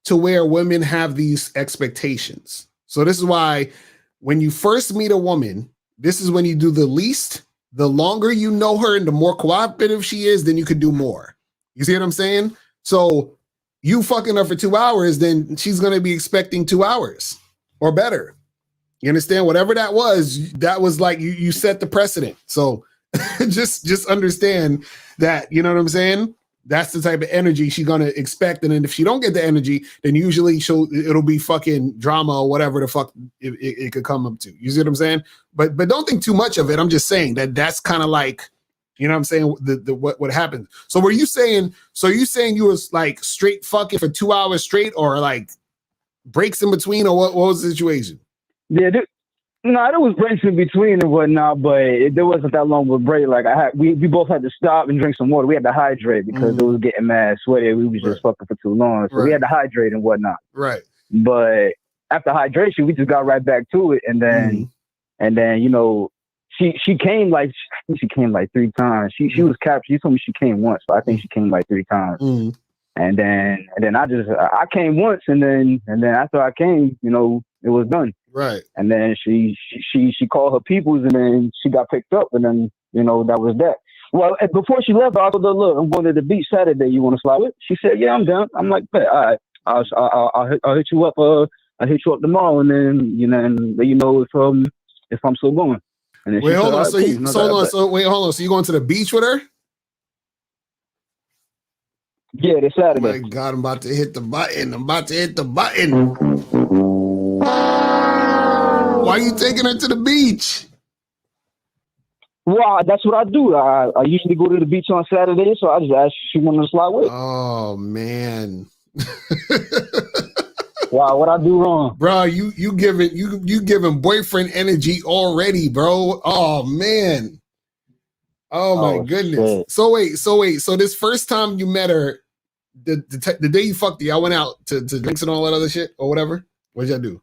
to where women have these expectations. So this is why when you first meet a woman, this is when you do the least. The longer you know her and the more cooperative she is, then you can do more. You see what I'm saying? So you fucking her for 2 hours, then she's going to be expecting 2 hours or better. You understand? Whatever that was like you set the precedent. So just understand that, you know what I'm saying? that's the type of energy she's gonna expect. And then if she don't get the energy, then usually it'll be fucking drama or whatever the fuck it could come up to. You see what I'm saying? But don't think too much of it. I'm just saying that's kind of like, you know what I'm saying, the what happened. So were you saying? So are you saying you was like straight fucking for 2 hours straight, or like breaks in between, or what was the situation? Yeah, there was breaks in between and whatnot, but there wasn't that long of a break. Like we both had to stop and drink some water. We had to hydrate because it was getting mad sweaty. We was just fucking for too long, so we had to hydrate and whatnot. Right. But after hydration, we just got right back to it, and then you know, she came like I think she came like 3 times. She was captured. She told me she came once, but I think she came like 3 times. And then I came once, and then after I came, you know, it was done. Right. And then she called her peoples, and then she got picked up, and then, you know, that was that. Well, before she left, I told her, look, I'm going to the beach Saturday. You want to slide with? She said, yeah, I'm down. I'm like, all right, I'll hit you up. I'll hit you up tomorrow, and then, you know, and let you know if I'm still going. And then wait, hold on. Right, hold on. So you going to the beach with her? Yeah, this Saturday. Oh my God, I'm about to hit the button. Why are you taking her to the beach? Well, that's what I do. I usually go to the beach on Saturday, so I just asked if she wanted to slide with. Oh man. Wow, what I do wrong? Bro, you giving boyfriend energy already, bro. Oh man. Oh my goodness. Shit. So wait. So this first time you met her, the day you fucked her, y'all went out to drinks and all that other shit or whatever? What did y'all do?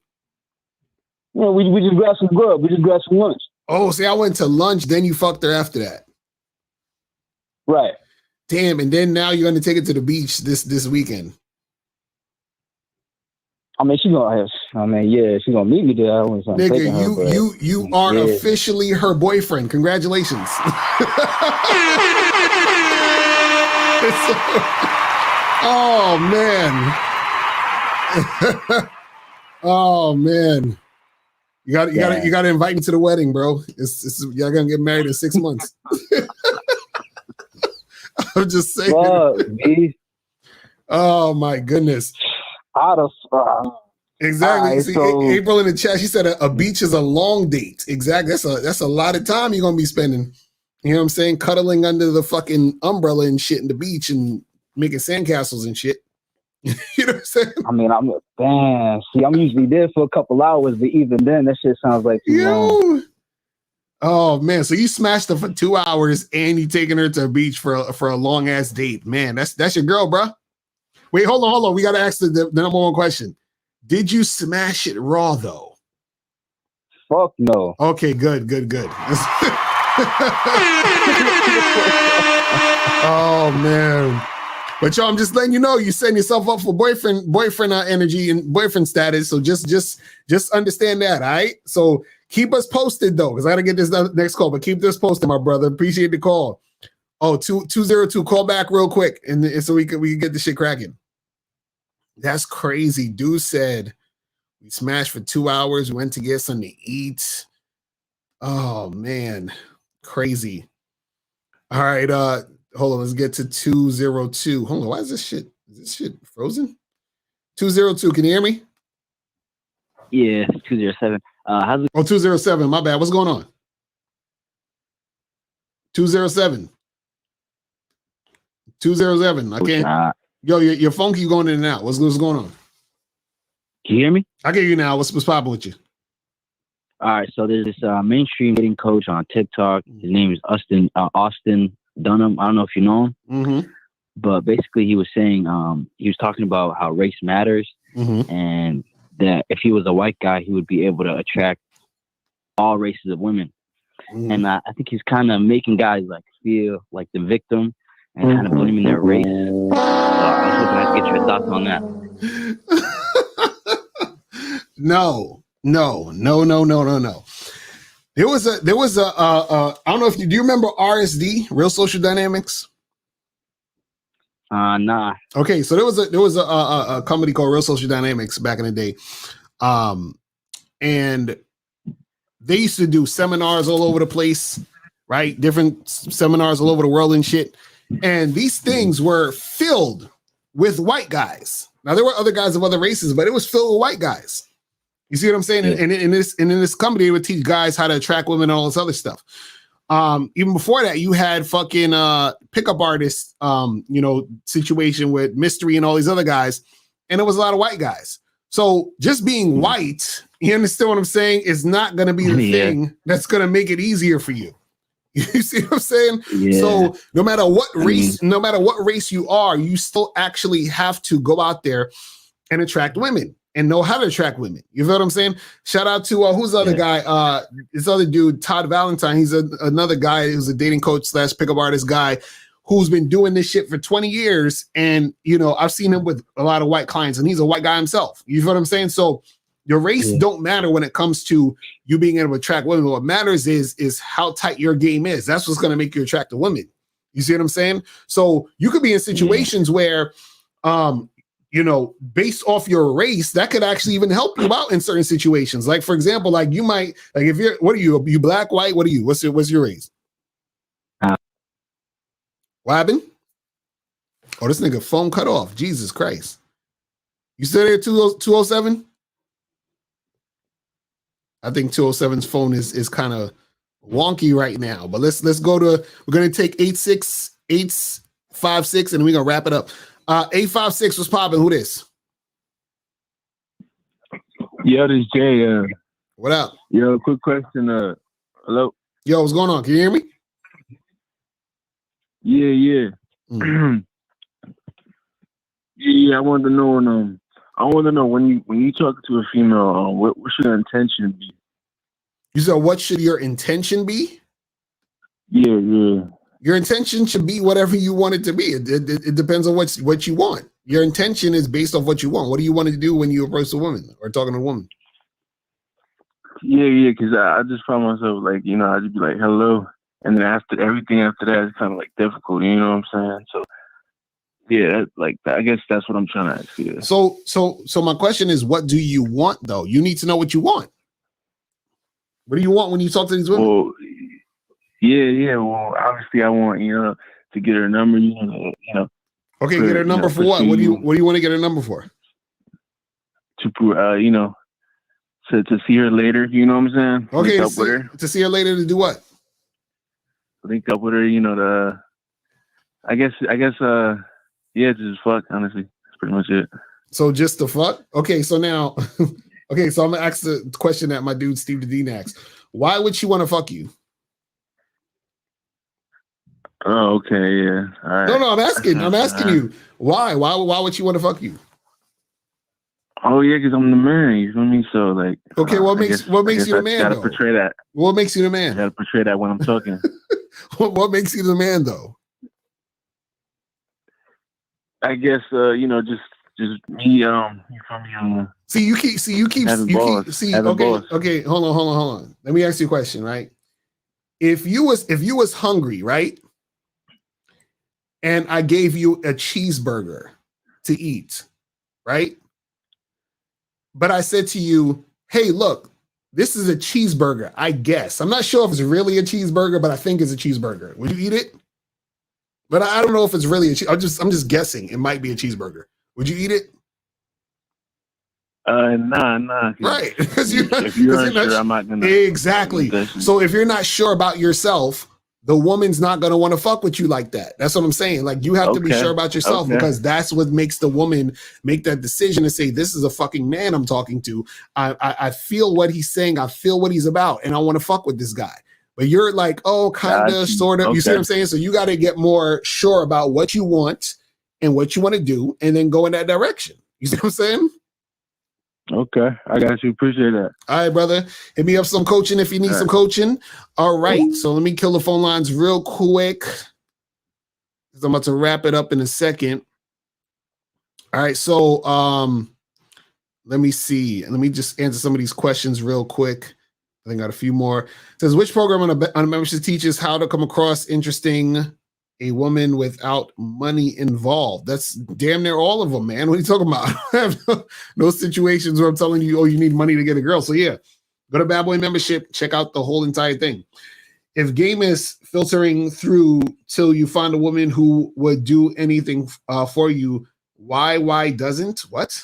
Yeah, we just grabbed some grub. We just grabbed some lunch. Oh, see, I went to lunch, then you fucked her after that. Right. Damn, and then now you're gonna take it to the beach this weekend. I mean, she's gonna meet me there. Nigga, you are officially her boyfriend. Congratulations. Oh man. Oh man. You gotta invite me to the wedding, bro. Y'all gonna get married in 6 months. I'm just saying. Oh my goodness. Exactly. Right, see, April in the chat, she said a beach is a long date. Exactly. That's a lot of time you're gonna be spending. You know what I'm saying? Cuddling under the fucking umbrella and shit in the beach and making sandcastles and shit. You know what I'm saying? I mean, I'm usually there for a couple hours, but even then, that shit sounds like too long. Oh man, so you smashed her for 2 hours and you taking her to a beach for a long ass date. Man, that's your girl, bro. Wait, hold on. We gotta ask the number one question. Did you smash it raw though? Fuck no. Okay, good. Oh man. But yo, I'm just letting you know, you setting yourself up for boyfriend energy and boyfriend status. So just understand that, all right? So keep us posted though, because I gotta get this next call. But keep this posted, my brother. Appreciate the call. Oh, 202. Call back real quick, and so we can get the shit cracking. That's crazy. Dude said we smashed for 2 hours. We went to get something to eat. Oh man, crazy. All right, hold on. Let's get to 202. Hold on. Why is this shit frozen? 202. Can you hear me? Yeah, 207. How's it? 207. My bad. What's going on? 207. 207. I can't. Yo, your phone keep going in and out. What's going on? Can you hear me? I can hear you now. What's popping with you? All right. So there's this mainstream dating coach on TikTok. His name is Austin Dunham. I don't know if you know him. Mm-hmm. But basically he was saying, he was talking about how race matters, and that if he was a white guy, he would be able to attract all races of women. And I think he's kind of making guys like feel like the victim and kind of blaming their race. So I was hoping I'd get your thoughts on that. No. There was a I don't know if do you remember RSD, Real Social Dynamics? Nah. Okay, so there was a company called Real Social Dynamics back in the day. And they used to do seminars all over the place, right? Different seminars all over the world and shit. And these things were filled with white guys. Now there were other guys of other races, but it was filled with white guys. You see what I'm saying? And in this company, they would teach guys how to attract women and all this other stuff. Even before that, you had fucking pickup artists, situation with Mystery and all these other guys, and it was a lot of white guys. So just being white, you understand what I'm saying, is not going to be the thing that's going to make it easier for you. You see what I'm saying? Yeah. So no matter what race, you are, you still actually have to go out there and attract women and know how to attract women. You feel what I'm saying? Shout out to who's the other guy? This other dude, Todd Valentine. He's another guy who's a dating coach / pickup artist guy who's been doing this shit for 20 years. And, I've seen him with a lot of white clients, and he's a white guy himself. You feel what I'm saying? So your race don't matter when it comes to you being able to attract women. What matters is how tight your game is. That's what's going to make you attract a woman. You see what I'm saying? So you could be in situations where, based off your race, that could actually even help you out in certain situations. Like, for example, like you might, like if you're, what are you? Are you black, white? What are you? What's your race? What happened? Oh, this nigga phone cut off. Jesus Christ. You still there, 207? I think 207's phone is kind of wonky right now, but let's go to, we're going to take 85856 and we're going to wrap it up. 856 was popping. Who this? Yo, this Jay. What up? Yo, quick question. Hello? Yo, what's going on? Can you hear me? Yeah. Yeah, I wanted to know when you talk to a female, what should your intention be? You said, what should your intention be? Yeah. Your intention should be whatever you want it to be. It depends on what you want. Your intention is based off what you want. What do you want to do when you approach a woman or talking to a woman? Yeah, because I just find myself like, I just be like, hello. And then everything after that is kind of like difficult. You know what I'm saying? So, yeah, I guess that's what I'm trying to ask you. So my question is, what do you want though? You need to know what you want. What do you want when you talk to these women? Well, yeah. Well, obviously, I want to get her number. Okay, get her number for what? What do you want to get her number for? To see her later. You know what I'm saying? Okay, to see her later to do what? Link up with her. I guess. Yeah, just fuck. Honestly, that's pretty much it. So just the fuck. Okay, so now. Okay, so I'm gonna ask the question that my dude Steve the Dean asked. Why would she want to fuck you? Oh, okay, yeah. All right. No, I'm asking you. Why? Why would she want to fuck you? Oh yeah, because I'm the man. You feel me? So like. Okay, what makes you the man? Gotta portray that. What makes you the man? I gotta portray that when I'm talking. What makes you the man though? I guess just me. You feel me? Okay. Hold on. Let me ask you a question, right? If you was hungry, right, and I gave you a cheeseburger to eat, right, but I said to you, "Hey, look, this is a cheeseburger. I guess I'm not sure if it's really a cheeseburger, but I think it's a cheeseburger. Would you eat it? But I don't know if it's really I'm just guessing. It might be a cheeseburger. Would you eat it? Nah. Right. If you're unsure, I'm not gonna. Exactly. So if you're not sure about yourself, the woman's not gonna want to fuck with you like that. That's what I'm saying. Like you have to be sure about yourself because that's what makes the woman make that decision to say, this is a fucking man I'm talking to. I feel what he's saying. I feel what he's about, and I want to fuck with this guy. But you're like, oh, kind of, sort of. You see what I'm saying? So you got to get more sure about what you want and what you want to do, and then go in that direction. You see what I'm saying? Okay, I got you. Appreciate that. All right, brother. Hit me up some coaching if you need some coaching. All right, so let me kill the phone lines real quick. I'm about to wrap it up in a second. All right, so let me see. Let me just answer some of these questions real quick. I think I got a few more. It says, which program on a membership teaches how to come across interesting a woman without money involved? That's damn near all of them, man. What are you talking about? I have no situations where I'm telling you, oh, you need money to get a girl. So yeah, go to Bad Boy Membership, check out the whole entire thing. if game is filtering through till you find a woman who would do anything for you, why doesn't? What?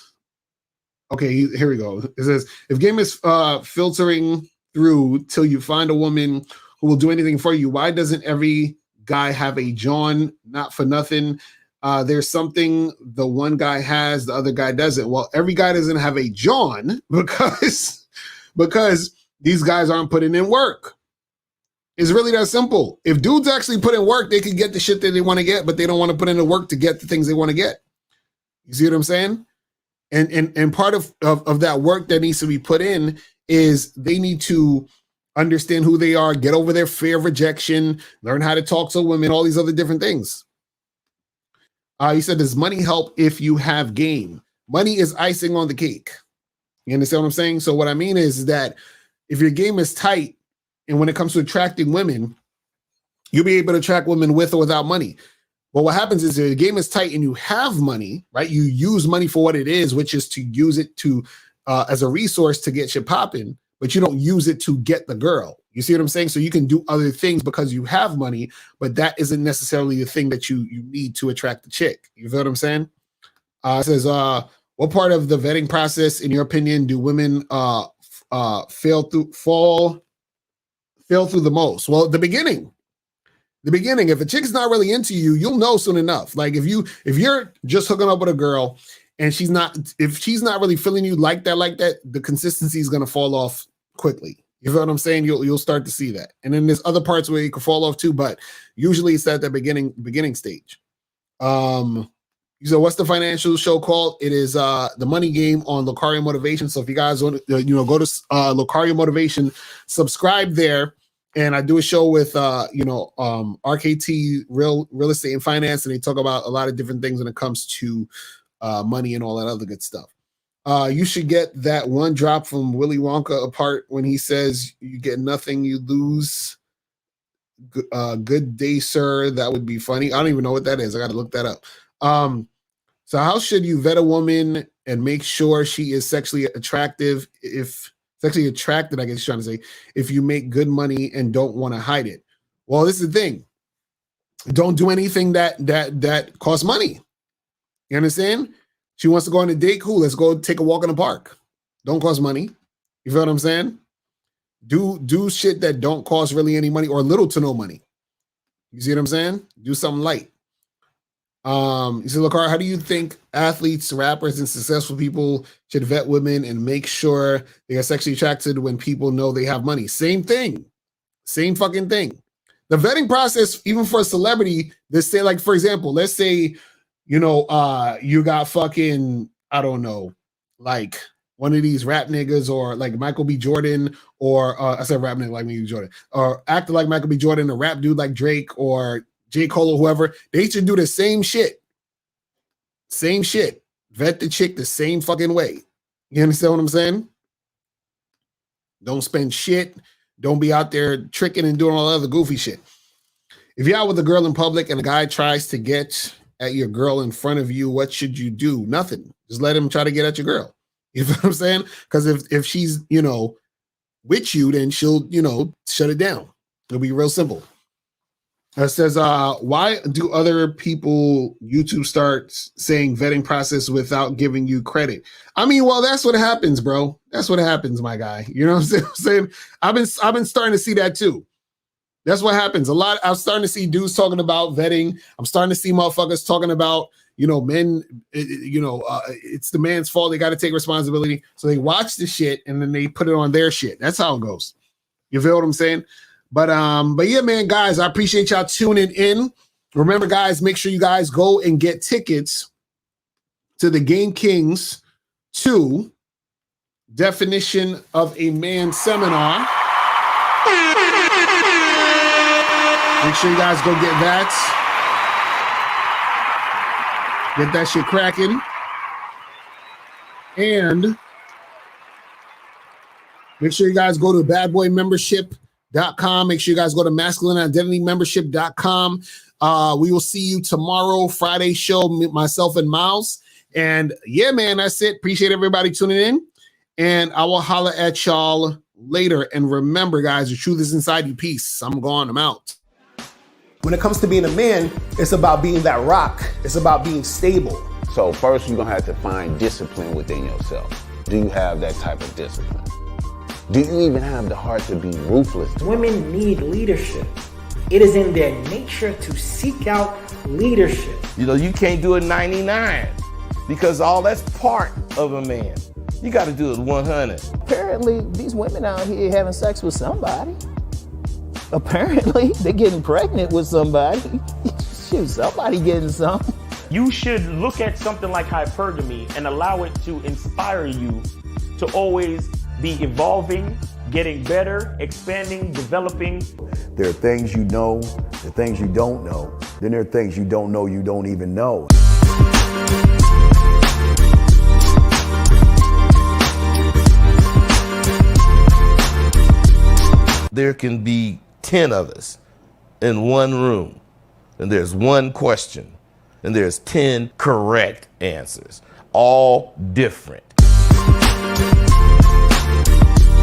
Okay, here we go. It says, if game is filtering through till you find a woman who will do anything for you, why doesn't every guy have a John? Not for nothing. There's something the one guy has, the other guy doesn't. Well, every guy doesn't have a John because these guys aren't putting in work. It's really that simple. If dudes actually put in work, they can get the shit that they want to get, but they don't want to put in the work to get the things they want to get. You see what I'm saying? And part of that work that needs to be put in is they need to understand who they are, get over their fear of rejection, learn how to talk to women, all these other different things. He said, does money help if you have game? Money is icing on the cake. You understand what I'm saying? So what I mean is that if your game is tight, and when it comes to attracting women, you'll be able to attract women with or without money. But what happens is if the game is tight and you have money, right? You use money for what it is, which is to use it to as a resource to get shit popping, but you don't use it to get the girl. You see what I'm saying? So you can do other things because you have money, but that isn't necessarily the thing that you need to attract the chick. You feel what I'm saying? It says, what part of the vetting process, in your opinion, do women fail through the most? Well, the beginning. If a chick's not really into you, you'll know soon enough. Like if you're just hooking up with a girl and if she's not really feeling you like that, the consistency is going to fall off quickly. You feel what I'm saying? You'll start to see that. And then there's other parts where you can fall off too, but usually it's at the beginning stage. So what's the financial show called? It is The Money Game on Locario Motivation. So if you guys want to, go to Locario Motivation, subscribe there. And I do a show with, RKT Real Estate and Finance, and they talk about a lot of different things when it comes to money and all that other good stuff. You should get that one drop from Willy Wonka apart when he says, you get nothing, you lose. Good day, sir. That would be funny. I don't even know what that is. I got to look that up. So how should you vet a woman and make sure she is sexually attractive? Sexually attracted, I guess he's trying to say, if you make good money and don't want to hide it. Well, this is the thing. Don't do anything that costs money. You understand? She wants to go on a date, cool. Let's go take a walk in the park. Don't cost money. You feel what I'm saying? Do shit that don't cost really any money or little to no money. You see what I'm saying? Do something light. You see, look, how do you think athletes, rappers, and successful people should vet women and make sure they are sexually attracted when people know they have money? Same thing. Same fucking thing. The vetting process, even for a celebrity, let's say, like, for example, let's say, you got fucking, I don't know, like one of these rap niggas or like Michael B. Jordan or I said rap nigga like Michael B. Jordan or actor like Michael B. Jordan, a rap dude like Drake or J. Cole or whoever. They should do the same shit. Same shit. Vet the chick the same fucking way. You understand what I'm saying? Don't spend shit. Don't be out there tricking and doing all that other goofy shit. If you're out with a girl in public and a guy tries to get at your girl in front of you, what should you do? Nothing. Just let him try to get at your girl. You know what I'm saying? Because if she's, with you, then she'll, shut it down. It'll be real simple. It says, why do other people YouTube start saying vetting process without giving you credit? I mean, well, that's what happens, bro. That's what happens, my guy. You know what I'm saying? I've been starting to see that too. That's what happens. A lot. I'm starting to see dudes talking about vetting. I'm starting to see motherfuckers talking about, men, it's the man's fault. They got to take responsibility. So they watch the shit and then they put it on their shit. That's how it goes. You feel what I'm saying? But yeah, man, guys, I appreciate y'all tuning in. Remember, guys, make sure you guys go and get tickets to the Game Kings 2 Definition of a Man seminar. Make sure you guys go get that. Get that shit cracking. And make sure you guys go to badboymembership.com. Make sure you guys go to masculineidentitymembership.com. We will see you tomorrow, Friday show, myself and Miles. And yeah, man, that's it. Appreciate everybody tuning in. And I will holler at y'all later. And remember, guys, the truth is inside you. Peace. I'm gone. I'm out. When it comes to being a man, it's about being that rock. It's about being stable. So first, you're going to have to find discipline within yourself. Do you have that type of discipline? Do you even have the heart to be ruthless? Women need leadership. It is in their nature to seek out leadership. You know, you can't do it 99 because all that's part of a man. You got to do it 100. Apparently, these women out here having sex with somebody. Apparently, they're getting pregnant with somebody. Shoot, somebody getting some. You should look at something like hypergamy and allow it to inspire you to always be evolving, getting better, expanding, developing. There are things you know, there are things you don't know. Then there are things you don't know you don't even know. There can be 10 of us in one room, and there's one question, and there's 10 correct answers, all different.